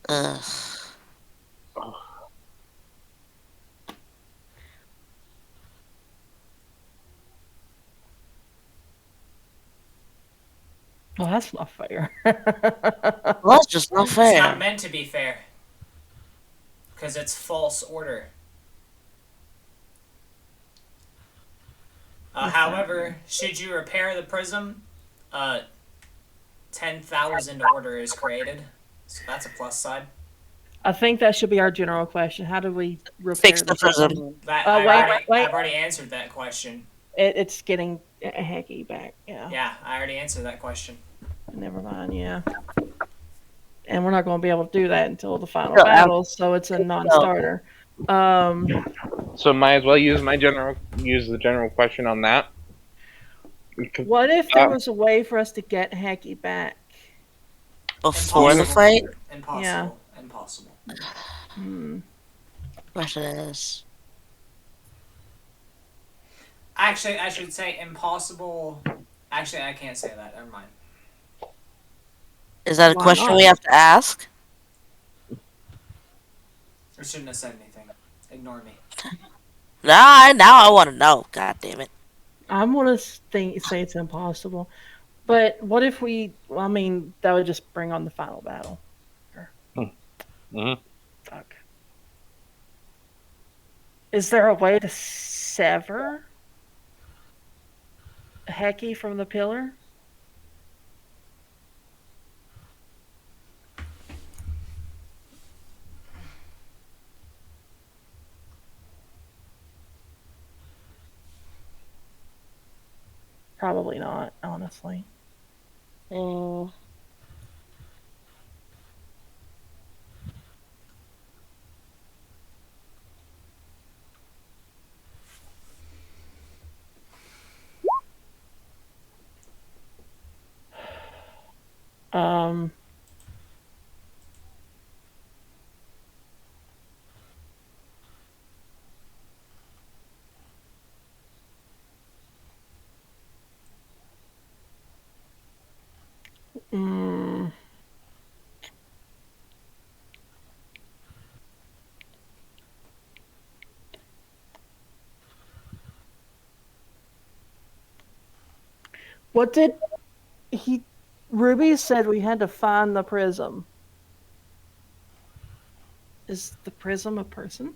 Ugh. Well, that's not fair. Well, that's just not It's not fair. meant to be fair. Because it's false order. However, should you repair the prism, 10,000 order is created. So that's a plus side. I think that should be our general question. How do we repair Fix the prism. I've already answered that question. It's getting Hecky back. Yeah. Yeah, I already answered that question. Never mind. Yeah. And we're not going to be able to do that until the final No, battle, so it's a non-starter. So might as well use the general question on that. What if there was a way for us to get Hecky back? Before the fight? Impossible. Yeah. Impossible. Question is. Actually, I should say impossible. Actually, I can't say that. Never mind. Is that a Why question not? we have to ask? I shouldn't have said anything. Ignore me. Now I want to know. God damn it. I'm going to say it's impossible. But what if I mean, that would just bring on the final battle. Mm-hmm. Fuck. Is there a way to sever Hecky from the pillar? Probably not, honestly. Mm. Um, mm, what did Ruby said we had to find the prism. Is the prism a person?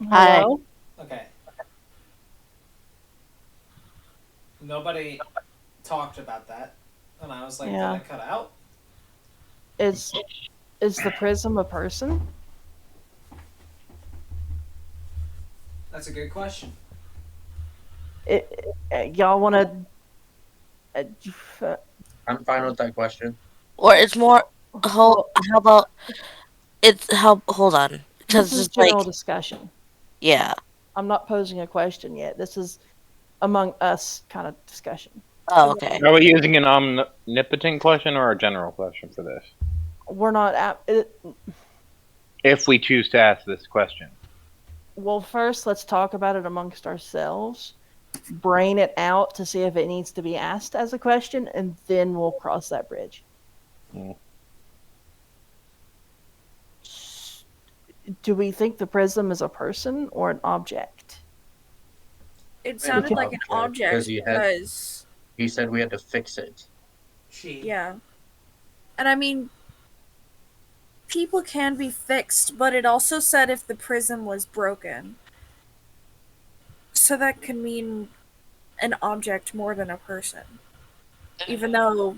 Hi. Hello? Okay. Nobody talked about that, and I was like, Yeah. did I cut out? Is the prism a person? That's a good question. Y'all want to? I'm fine with that question. Or it's more. Well, How about it's how? Hold on, this because is it's like general discussion. yeah. I'm not posing a question yet. This is among us kind of discussion. Oh, okay. Are we using an omnipotent question or a general question for this? We're not at it. If we choose to ask this question. Well, first, let's talk about it amongst ourselves, brain it out to see if it needs to be asked as a question, and then we'll cross that bridge. Mm. Do we think the prism is a person or an object? It sounded like an object because he said we had to fix it. yeah. And I mean, people can be fixed, but it also said if the prism was broken. So that could mean an object more than a person. Even though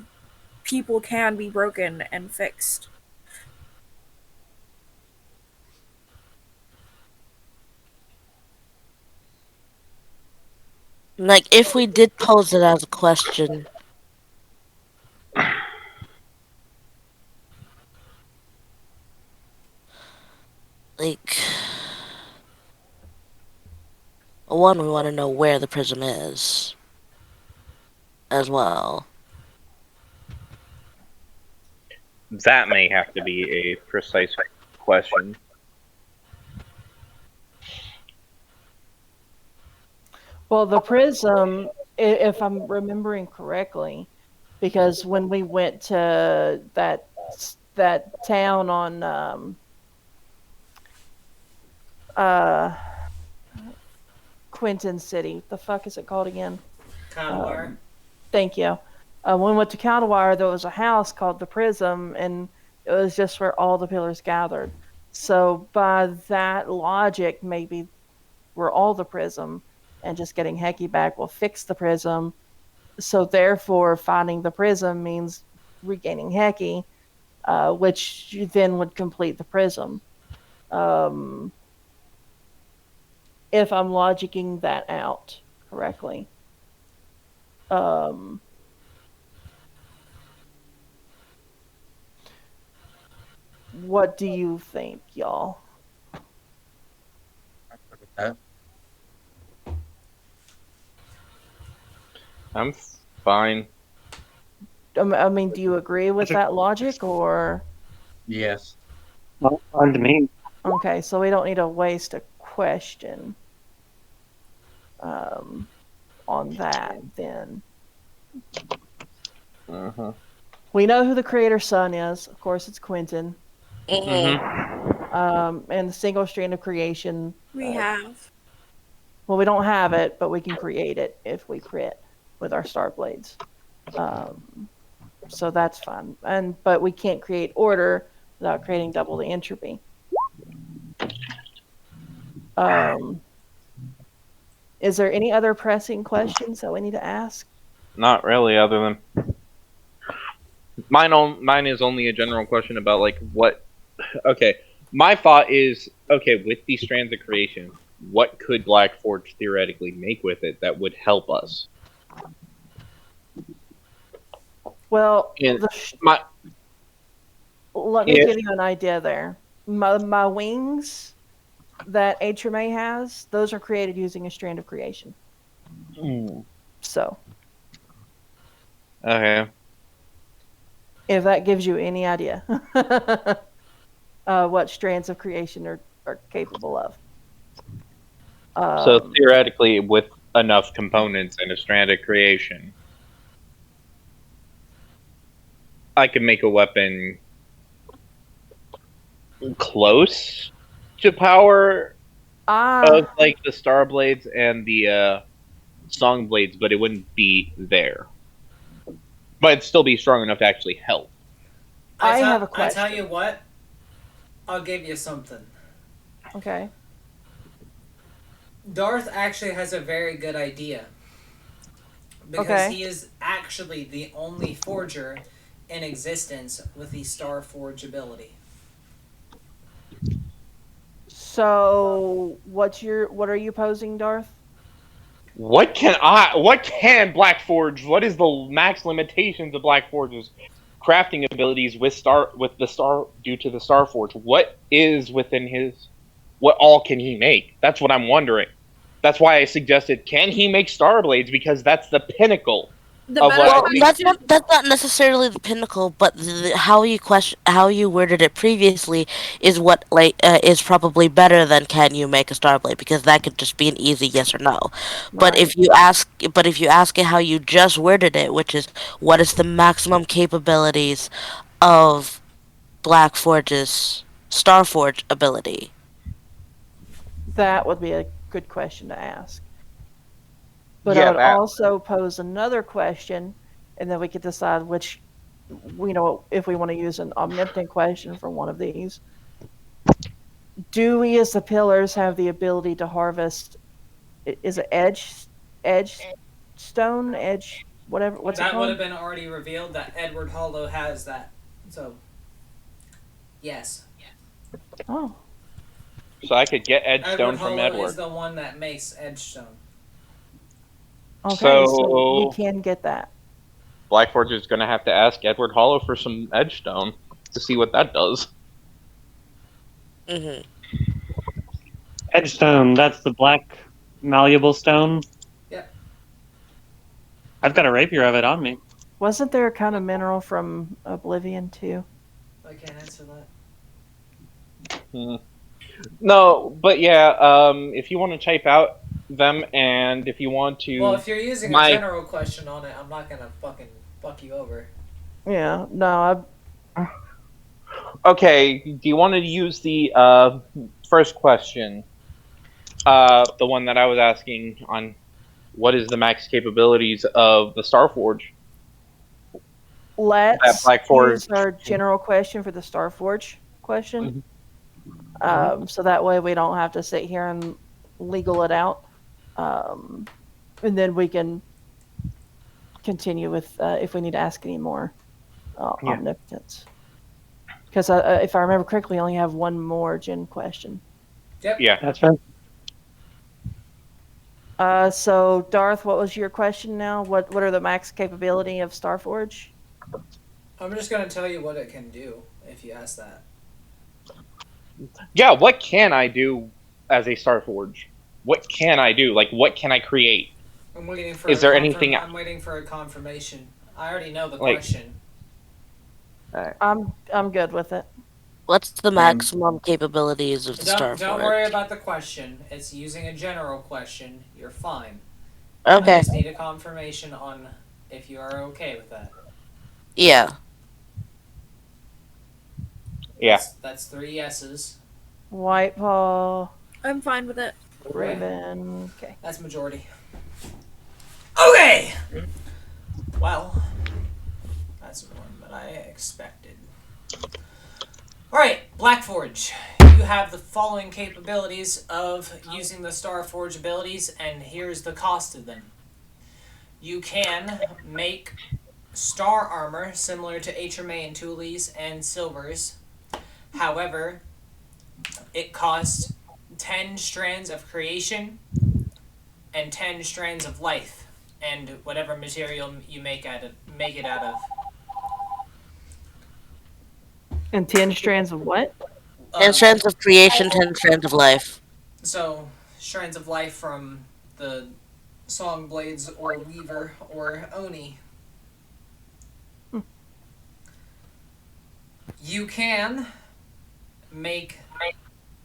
people can be broken and fixed. Like if we did pose it as a question, like one, we want to know where the prism is, as well. That may have to be a precise question. Well, the prism, if I'm remembering correctly, because when we went to that town on uh Quentin City, what the fuck is it called again? Conwire. Thank you. When we went to Counterwire, there was a house called the Prism, and it was just where all the pillars gathered. So by that logic, maybe we're all the Prism, and just getting Hecky back will fix the Prism. So therefore, finding the Prism means regaining Hecky, which then would complete the Prism. If I'm logicking that out correctly. What do you think, y'all? I'm fine. I mean, do you agree with that logic, or? Yes. Well, on to me. Okay, so we don't need to waste a question on that then. Uh-huh. We know who the creator son is. Of course, it's Quentin. Mm-hmm. And the single strand of creation. We have. Well, we don't have it, but we can create it if we crit with our star blades. So that's fun. But we can't create order without creating double the entropy. Is there any other pressing questions that we need to ask? Not really, other than mine is only a general question about like what. Okay, my thought is okay with these strands of creation. What could Black Forge theoretically make with it that would help us? Well, let me give you an idea there. My wings that HMA has, those are created using a strand of creation. So. Okay. If that gives you any idea what strands of creation are capable of. So theoretically, with enough components and a strand of creation, I could make a weapon close to power of like the Star Blades and the Song Blades, but it wouldn't be there. But it'd still be strong enough to actually help. I have a question. I tell you what, I'll give you something. Okay. Darth actually has a very good idea. Because Okay. he is actually the only forger in existence with the Star Forge ability. So, what are you posing, Darth? What can Black Forge? What is the max limitations of Black Forge's crafting abilities with the Star due to the Star Forge? What is within his? What all can he make? That's what I'm wondering. That's why I suggested, can he make Star Blades? Because that's the pinnacle The of meta what I Well, think. question. that's not necessarily the pinnacle, but how you worded it previously is what is probably better than can you make a Starblade, because that could just be an easy yes or no. But Right. if you ask it how you just worded it, which is what is the maximum capabilities of Black Forge's Starforge ability? That would be a good question to ask. But I Yeah, would that. also pose another question, and then we could decide which, if we want to use an omnipotent question for one of these. Do we, as the pillars, have the ability to harvest? Is it edge stone, edge whatever? What's it That would called? have been already revealed that Edward Hollow has that. So, yes. Oh, So I could get Edward Edgestone from Hollow is Edward. the one that makes Edgestone. okay. So we So can get that. Black Forge is going to have to ask Edward Hollow for some Edgestone to see what that does. Hmm. Edgestone, that's the black malleable stone. Yep. I've got a rapier of it on me. Wasn't there a kind of mineral from Oblivion too? I can't answer that. No, but yeah, if you want to type out them, and if you want to, Well, if you're using a general question on it, I'm not gonna fucking fuck you over. Yeah. No. okay, do you want to use the first question, the one that I was asking on what is the max capabilities of the Starforge? Let's Black Forge. use our general question for the Starforge question. Mm-hmm. So that way we don't have to sit here and legal it out. And then we can continue with if we need to ask any more omnipotence. Because if I remember correctly, we only have one more gen question. Yep. Yeah. That's right. So Darth, what was your question now? What are the max capability of Starforge? I'm just gonna tell you what it can do if you ask that. Yeah, what can I do as a Starforge? What can I do? Like, what can I create? I'm waiting for. Is there anything? I'm waiting for a confirmation. I already know the Like- question. I'm good with it. What's the maximum capabilities of the Don't Starforge? worry about the question. It's using a general question. You're fine. Okay. I just need a confirmation on if you are okay with that. Yeah. Yeah. That's 3 yeses. White Paw, I'm fine with it. Raven. Okay. That's majority. Okay. Well, that's more than I expected. All right, Black Forge. You have the following capabilities of using the Star Forge abilities, and here's the cost of them. You can make star armor similar to Atrame and Tulis and Silvers. However, it costs 10 strands of creation and 10 strands of life, and whatever material you make it out of. And 10 strands of what? 10 strands of creation, 10 strands of life. So, strands of life from the Song Blades or Weaver or Oni. You can make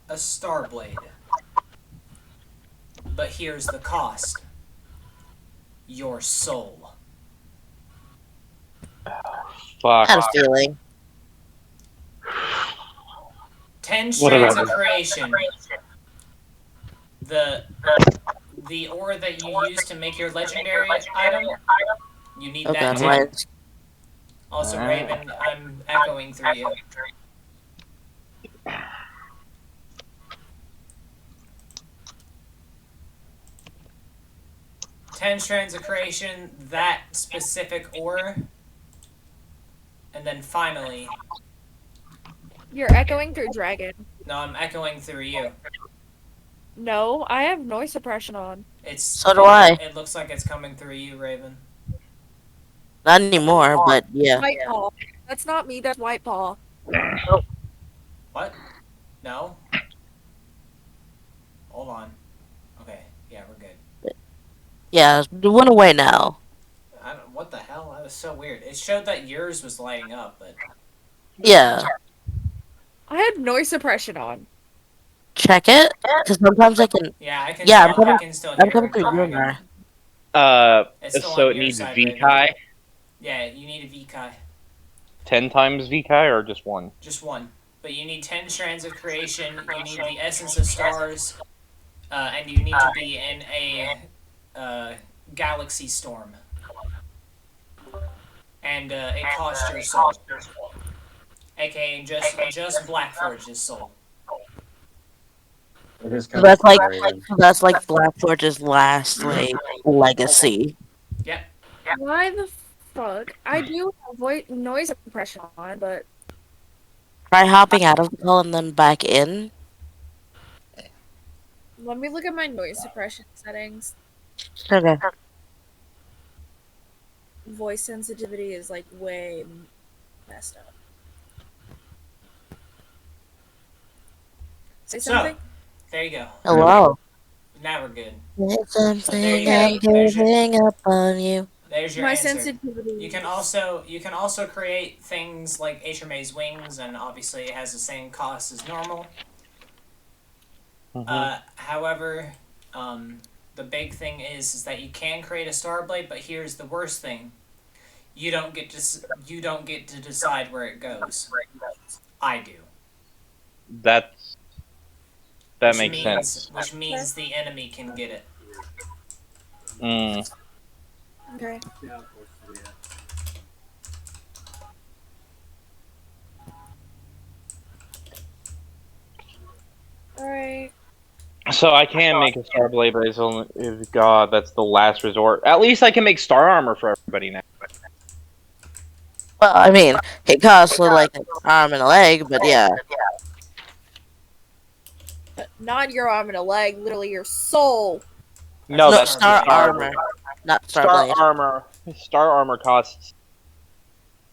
a Star Blade. But here's the cost. Your soul. Fuck. Had a feeling. 10 What strands about of creation. The ore that you use to make your legendary item, you need Oh that god, too. right. Also, Raven, I'm echoing through you. 10 strands of creation, that specific ore, and then finally, You're echoing through Dragon. no, I'm echoing through you. No, I have noise suppression on. So do I. It looks like it's coming through you, Raven. Not anymore, but yeah. White Paw. That's not me, that's White Paw. What? No? Hold on. Okay, yeah, we're good. Yeah, it went away now. What the hell? That was so weird. It showed that yours was lighting up, but... Yeah. I had noise suppression on. Check it, because sometimes I can. Yeah, I can Yeah, still, I can still I'm hear coming it through you dragging. now. It's still So on it your needs side, VKI? Yeah, you need a VKI. 10 times VKI or just one? Just one. But you need 10 strands of creation, you need the essence of stars, and you need to be in a galaxy storm. And it costs your soul. AKA just Blackforge's soul. It is So kind of scary. that's like Blackforge's last like legacy. Yep. Why the fuck? I do have noise suppression on, but Try hopping out of the call and then back in. let me look at my noise suppression settings. Okay. Voice sensitivity is like way messed up. Say something? So, there you go. Hello. Now we're good. It's there something you I'm go. giving up on you. There's your My answer. sensitivity. You can also create things like HMA's wings, and obviously it has the same cost as normal. However, the big thing is that you can create a Starblade, but here's the worst thing: you don't get to decide where it goes. I do. That Which makes sense. Which means the enemy can get it. Mm. Okay. Alright. So I can make a Starblade, but it's only... God, that's the last resort. At least I can make Star Armor for everybody now. Well, I mean, it costs like an arm and a leg, but yeah. Not your arm and a leg, literally your soul. No, that's Star Armor, not Star Starblade. Armor. Star Armor costs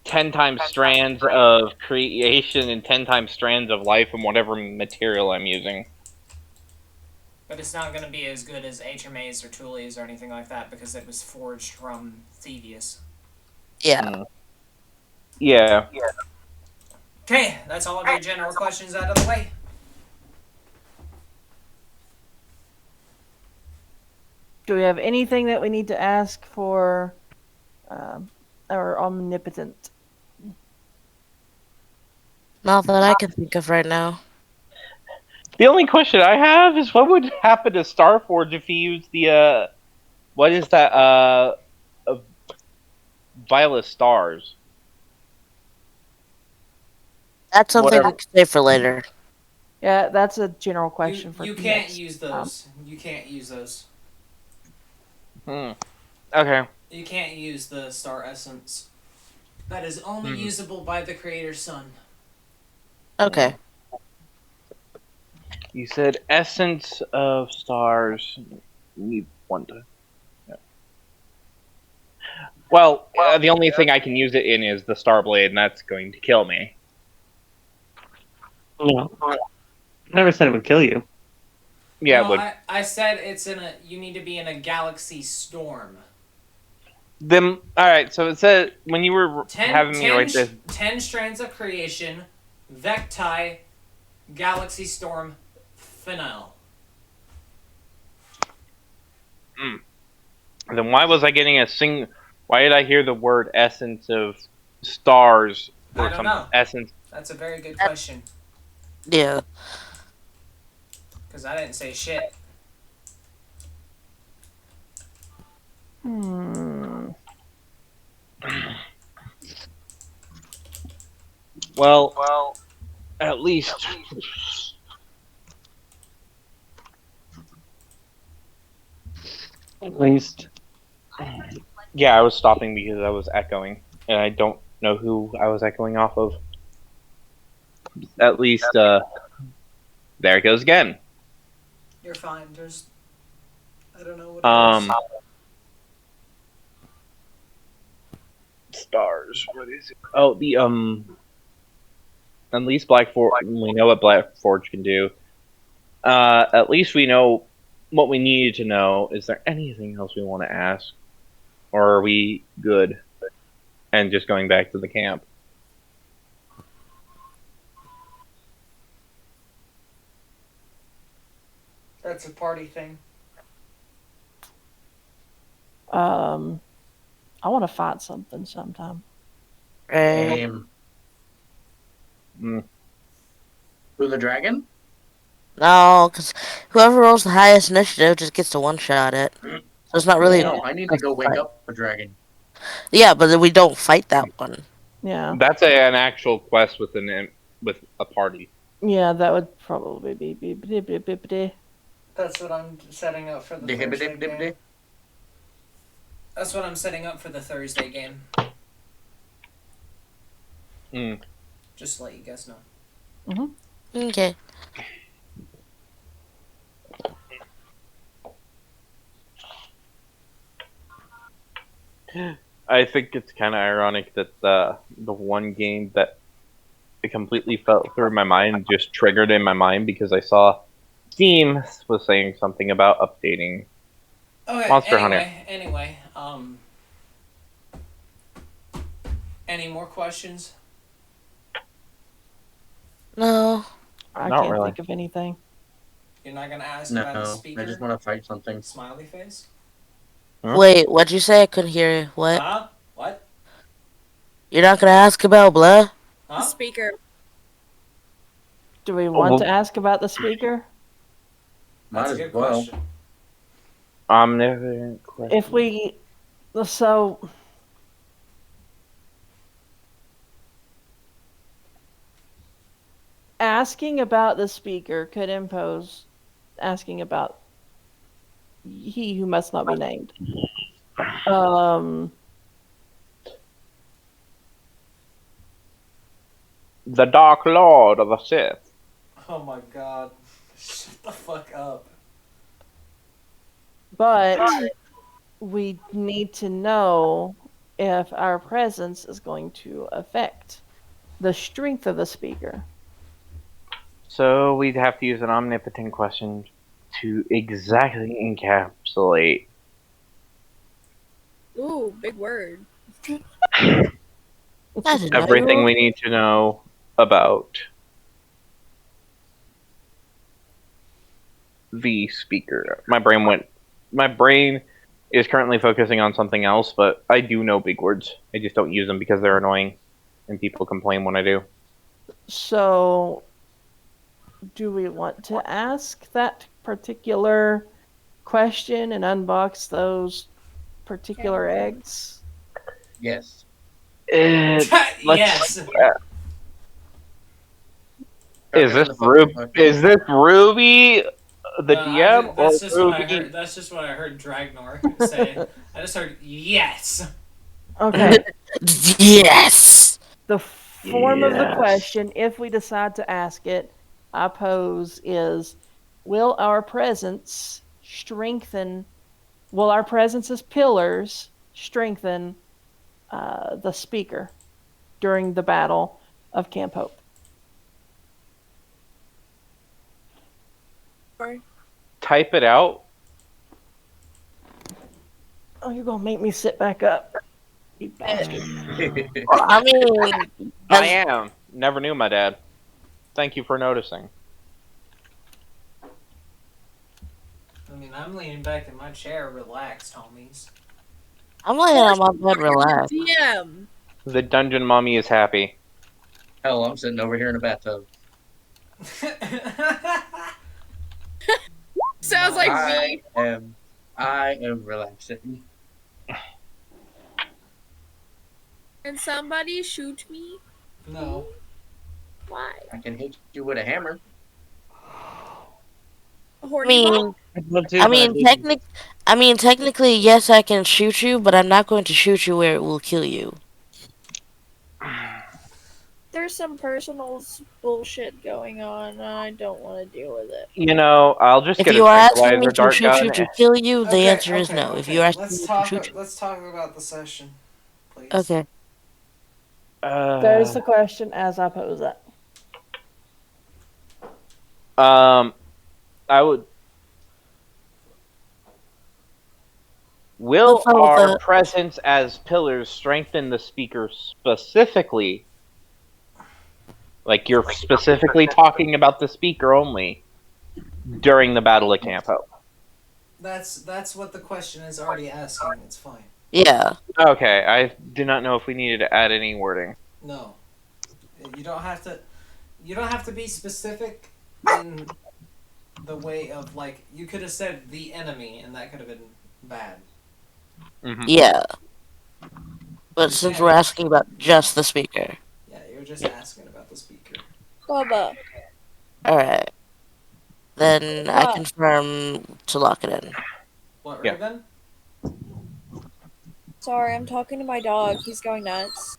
10 times strands of creation and 10 times strands of life and whatever material I'm using. But it's not going to be as good as HMA's or Thule's or anything like that because it was forged from Thievius. Yeah. Yeah. Okay, that's all of your general questions out of the way. Do we have anything that we need to ask for our omnipotent? Not that I can think of right now. The only question I have is what would happen to Starforge if he used the, what is that, Violet Stars? That's something Whatever. we can save for later. Yeah, that's a general question for You next can't use time. those. You can't use those. Okay. You can't use the Star Essence. That is only usable by the Creator's Son. Okay. You said Essence of Stars. Need one to... Yeah. Well, the only thing I can use it in is the Starblade, and that's going to kill me. No. I never said it would kill you. Yeah, no, it would. I said it's you need to be in a galaxy storm. Then, alright, so it said, when you were having me write this... 10 strands of creation, Vecti, galaxy storm, finale. Then why was I getting why did I hear the word Essence of Stars? I don't know. Essence... That's a very good question. Yeah. Because I didn't say shit. Well, at least... At least. Yeah, I was stopping because I was echoing, and I don't know who I was echoing off of. At least, there it goes again. You're fine. Just I don't know what it is. Stars. What is it? Oh, the At least Black Forge. We know what Black Forge can do. At least we know what we needed to know. Is there anything else we want to ask, or are we good? And just going back to the camp. That's a party thing. I want to fight something sometime. Right. Mm. Who, the dragon? No, because whoever rolls the highest initiative just gets to one-shot it. So it's not really. No, I need to go wake up a dragon. Yeah, but then we don't fight that one. Yeah. That's an actual quest with a party. Yeah, that would probably be. That's what I'm setting up for the Thursday game. That's what I'm setting up for the Thursday game. Just to let you guys know. Okay. I think it's kind of ironic that the one game that it completely fell through my mind just triggered in my mind because I saw Steam was saying something about updating Monster Hunter. Anyway, any more questions? No. I Not can't really. think of anything. You're not gonna ask about the speaker? I just want to fight something. Smiley face? Huh? Wait, what'd you say? I couldn't hear you. What? Huh? What? You're not gonna ask about blah? The Huh? speaker. Do we want to ask about the speaker? That's a good question. Omnipotent question. If we, so asking about the speaker could impose asking about he who must not be named. The Dark Lord of the Sith. Oh my god. Shut the fuck up. But we need to know if our presence is going to affect the strength of the speaker. So we'd have to use an omnipotent question to exactly encapsulate. Ooh, big word. Everything we need to know about the speaker. My brain is currently focusing on something else, but I do know big words. I just don't use them because they're annoying and people complain when I do. So, do we want to ask that particular question and unbox those particular eggs? Yes. Yes. Is this Ruby the DM or that's just Ruby? what I heard. That's just what I heard Dragnor say. I just heard yes. Okay. Yes. The form of the question, if we decide to ask it, I pose is, will our presence as pillars strengthen the speaker during the battle of Camp Hope? Type it out. Oh, you're gonna make me sit back up, you bastard. I mean, I am. Never knew my dad. Thank you for noticing. I mean, I'm leaning back in my chair, relaxed, homies. I'm laying on my bed, relaxed. DM. The dungeon mommy is happy. Hell, I'm sitting over here in a bathtub. Sounds like me. I am relaxing. Can somebody shoot me? No. Why? I can hit you with a hammer. A horny ball? I'd love to, I but I mean, technically, yes, I can shoot you, but I'm not going to shoot you where it will kill you. There's some personal bullshit going on, and I don't want to deal with it. You know, I'll just If get a you are asking me tranquilizer to dart shoot you gun. to kill you, the Okay, answer is okay, no. If okay. you're asking me to shoot you, Let's talk about the session, please. okay. There's the question as I pose it. I would. Will So our presence as pillars strengthen the speaker specifically? Like you're specifically talking about the speaker only during the Battle of Camp Hope. That's what the question is already asking. It's fine. Yeah. Okay, I do not know if we needed to add any wording. No, you don't have to. You don't have to be specific in the way of like you could have said the enemy, and that could have been bad. Mm-hmm. Yeah. But You're since saying- we're asking about just the speaker. Yeah, you're just asking about the speaker. Bubba. Alright. Then I What? confirm to lock it in. What, Yeah. Raven? Sorry, I'm talking to my dog. He's going nuts.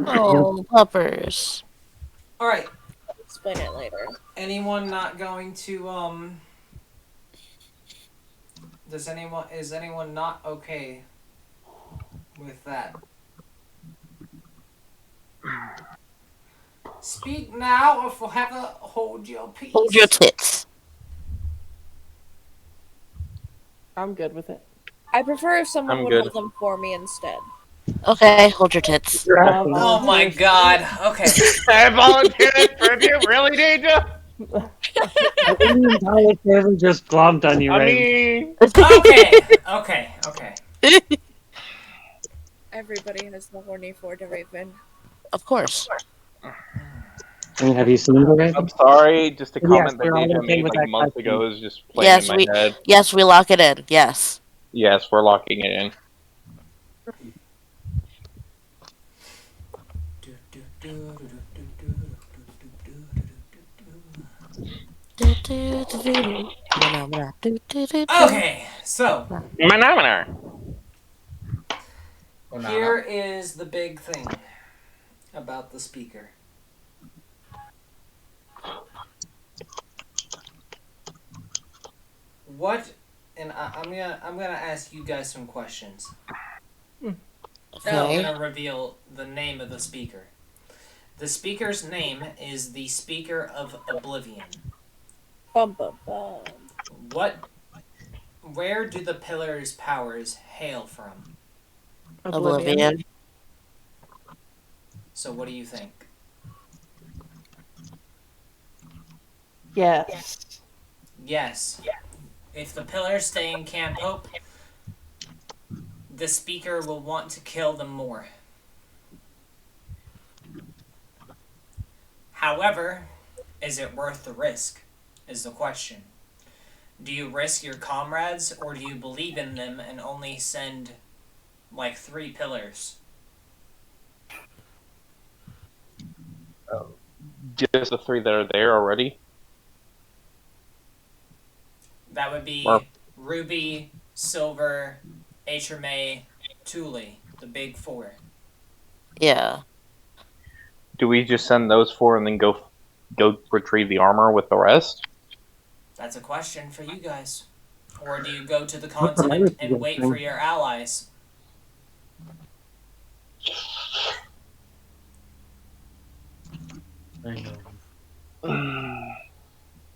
Oh, puppers. All right. Explain it later. Anyone not going to is anyone not okay with that? Speak now or forever hold your peace. Hold your tits. I'm good with it. I prefer if someone I'm would good. hold them for me instead. Okay, hold your tits. Oh my god. Okay. I volunteered for you. Really, need to? I think the entire server just glomped on you, I Ray. mean, Okay. Everybody has the horny for the Raven. Of course. I mean, have you seen the Raven? I'm sorry. Just a Yes, comment that we're all Deja okay made with like that months question. ago is just playing in my head. Yes, we lock it in. Yes. Yes, we're locking it in. Okay, so Manometer. here is the big thing about the speaker. What? And I'm gonna ask you guys some questions. And I'm Okay. gonna reveal the name of the speaker. The speaker's name is the Speaker of Oblivion. Bum bum bum. Where do the pillar's powers hail from? Oblivion. So what do you think? Yes. Yes. If the pillars stay in Camp Hope, the speaker will want to kill them more. However, is it worth the risk, is the question. Do you risk your comrades, or do you believe in them and only send, like, 3 pillars? Just the 3 that are there already. That would be Or- Ruby, Silver, May, Thule, the big 4. Yeah. Do we just send those 4 and then go retrieve the armor with the rest? That's a question for you guys. Or do you go to the That's what I was continent and wait suggesting. for your allies?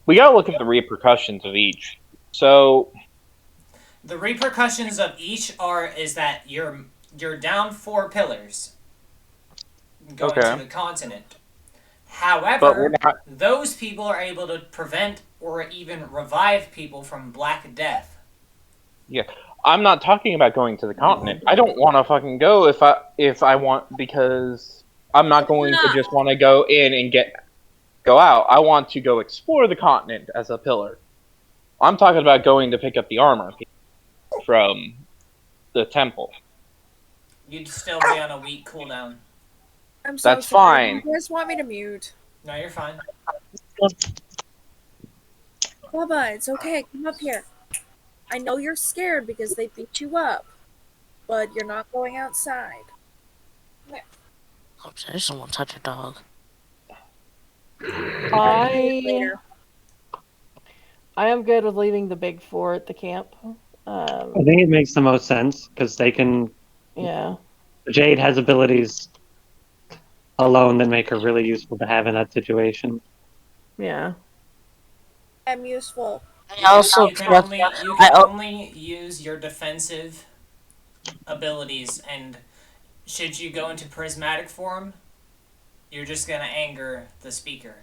We gotta look at the repercussions of each. So, The repercussions of each is that you're down 4 pillars going Okay. to the continent. but However, we're not. those people are able to prevent or even revive people from Black Death. I'm not talking about going to the continent. I don't want to fucking go if I want, because I'm not going to just want to go in and go out. I want to go explore the continent as a pillar. I'm talking about going to pick up the armor from the temple. You'd still be on a week cooldown. I'm so That's sorry. fine. You guys want me to mute? No, you're fine. Bubba, it's okay. Come up here. I know you're scared because they beat you up, but you're not going outside. Oops, I just don't want to touch a dog. I am good with leaving the big four at the camp. I think it makes the most sense because they can. Yeah. Jade has abilities alone that make her really useful to have in that situation. Yeah. I'm useful. I also you can trust. only use your defensive abilities, and should you go into prismatic form, you're just gonna anger the speaker.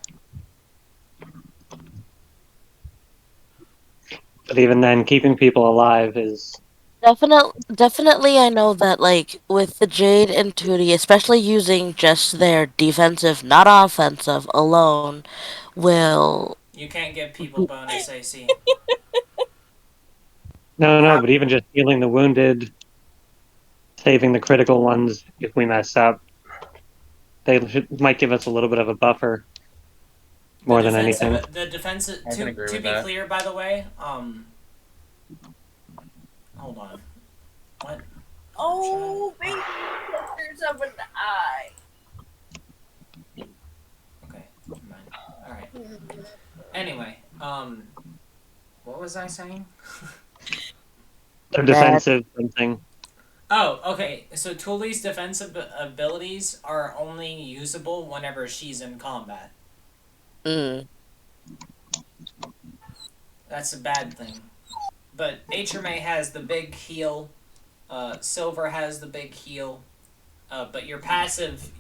But even then, keeping people alive is. Definitely, I know that, like, with the Jade and Tootie, especially using just their defensive, not offensive, alone, will. You can't give people bonus AC. No, but even just healing the wounded, saving the critical ones if we mess up, might give us a little bit of a buffer more than anything. The defensive. I can agree To with be that. clear, by the way, hold on. What? Oh, baby sisters of an eye. Okay, never mind. All right. Anyway, what was I saying? They're defensive something. Oh, okay. So Tully's defensive abilities are only usable whenever she's in combat. That's a bad thing. But HMA has the big heal. Silver has the big heal. But your passive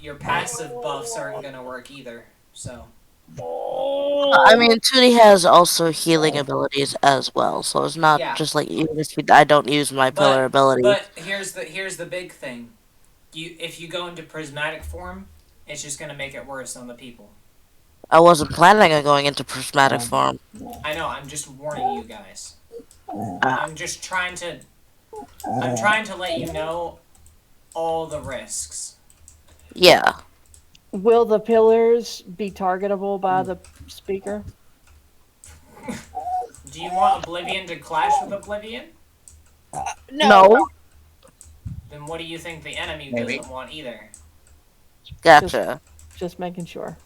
buffs aren't gonna work either. So. I mean, Tootie has also healing abilities as well, so it's not just like even if I don't use my pillar ability. But here's the big thing. If you go into prismatic form, it's just gonna make it worse on the people. I wasn't planning on going into prismatic form. I know. I'm just warning you guys. I'm trying to let you know all the risks. Yeah. Will the pillars be targetable by the speaker? Do you want Oblivion to clash with Oblivion? No. Then what do you think the enemy Maybe. doesn't want either? Gotcha. Just making sure.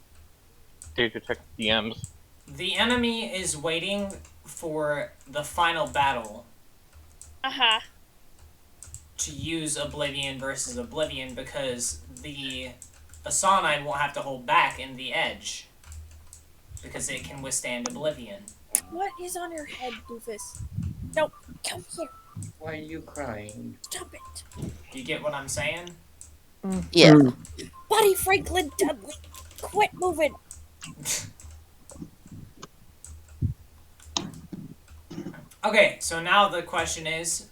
Due to check DMs. The enemy is waiting for the final battle. To use Oblivion versus Oblivion because the Asani won't have to hold back in the edge. Because it can withstand Oblivion. What is on your head, Doofus? No, come here. Why are you crying? Stop it. Do you get what I'm saying? Yeah. Buddy Franklin Dudley, quit moving. Okay, so now the question is,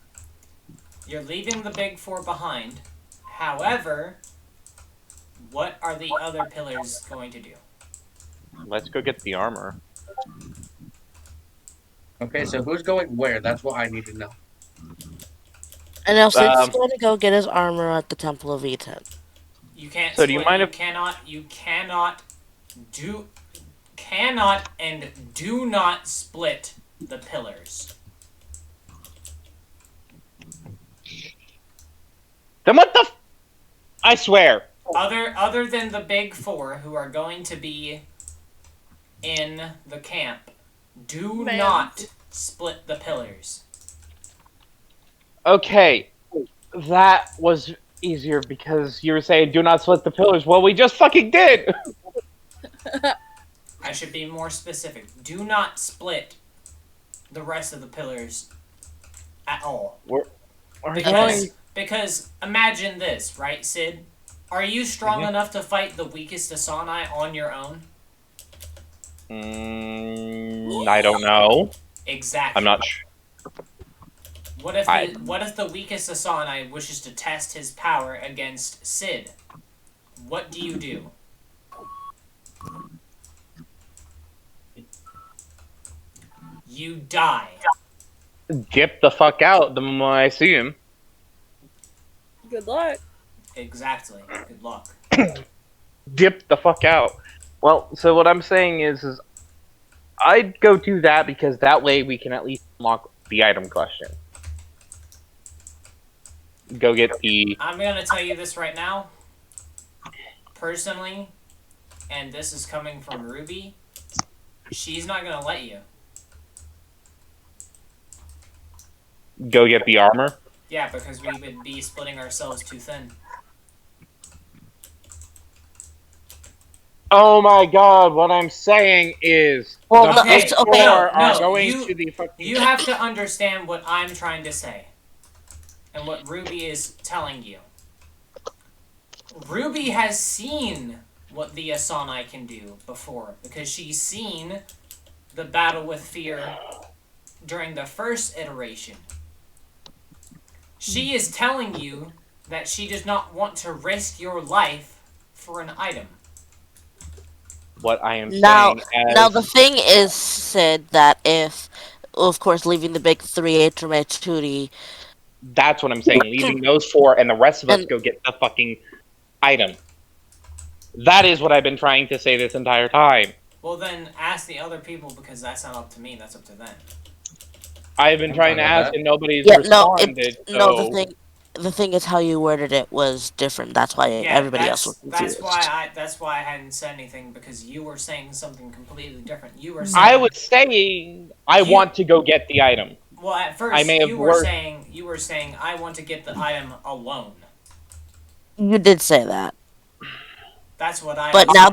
you're leaving the big four behind. However, what are the other pillars going to do? Let's go get the armor. Okay, so who's going where? That's what I need to know. I know Sid's going to go get his armor at the Temple of Eten. You can't. So do you mind if you cannot and do not split the pillars. Then what the? I swear. Other than the big four who are going to be in the camp, do not split the pillars. Okay, that was easier because you were saying do not split the pillars. Well, we just fucking did. I should be more specific. Do not split the rest of the pillars at all. Because imagine this, right, Sid? Are you strong enough to fight the weakest Asani on your own? I don't know. Exactly. I'm not sure. What if the weakest Asani wishes to test his power against Sid? What do you do? You die. Get the fuck out the moment I see him. Good luck. Exactly. Good luck. Dip the fuck out. Well, so what I'm saying is I'd go to that because that way we can at least unlock the item question. Go get the. I'm gonna tell you this right now. Personally, and this is coming from Ruby, she's not gonna let you. Go get the armor. Yeah, because we would be splitting ourselves too thin. Oh my god, what I'm saying is Well, the Okay, big four are going you, to the fucking. you have to understand what I'm trying to say. And what Ruby is telling you. Ruby has seen what the Asani can do before, because she's seen the battle with fear during the first iteration. She is telling you that she does not want to risk your life for an item. What I am Now, saying as now the thing is, Sid, that if, of course, leaving the big three Aetermaturi, that's what I'm saying. Leaving those four and the rest of us And- go get the fucking item. That is what I've been trying to say this entire time. Well, then ask the other people, because that's not up to me, that's up to them. I've been I'm trying to fine with ask that. and nobody's yeah, responded. no, So the thing is how you worded it was different. That's why Yeah, everybody else was confused. that's why I hadn't said anything, because you were saying something completely different. You were saying, I was saying I want to go get the item. well, at first I may have you were saying I want to get the item alone. You did say that, That's what I but was now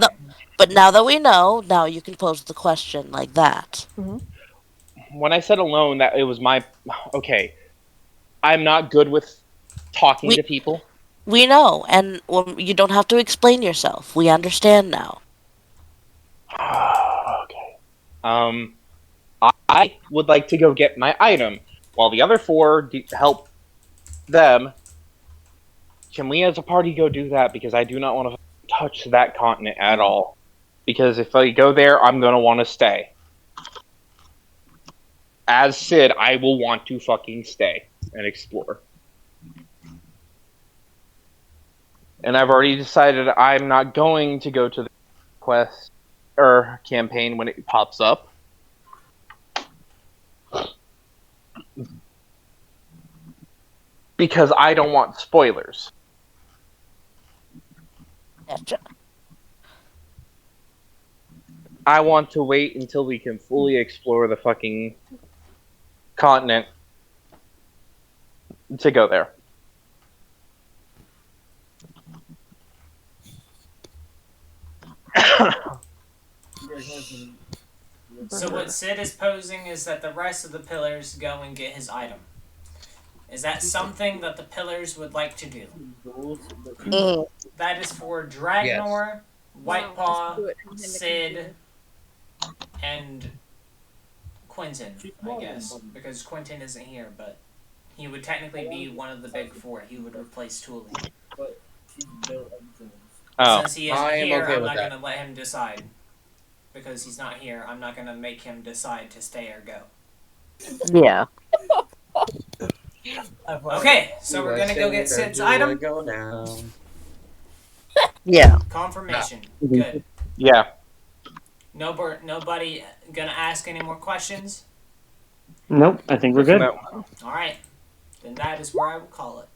saying. now that we know, now you can pose the question like that. When I said alone, that it was my okay. I'm not good with talking to people. We know, and you don't have to explain yourself. We understand now. Okay. I would like to go get my item, while the other four help them. Can we, as a party, go do that? Because I do not want to touch that continent at all. Because if I go there, I'm gonna want to stay. As Sid, I will want to fucking stay and explore. And I've already decided I'm not going to go to the quest or campaign when it pops up. Because I don't want spoilers. Gotcha. I want to wait until we can fully explore the fucking continent to go there. So what Sid is posing is that the rest of the pillars go and get his item. Is that something that the pillars would like to do? That is for Dragnor, Whitepaw, Sid, and Quentin, I guess. Because Quentin isn't here, but he would technically be one of the big four. He would replace Tooley. Oh. Since he isn't here, I'm not going to let him decide. Because he's not here, I'm not going to make him decide to stay or go. Yeah. Okay, so we're going to go get Sid's item. Go down. Yeah. Confirmation. Good. Yeah. Nobody gonna ask any more questions? Nope, I think we're good. Alright. Then that is where I will call it.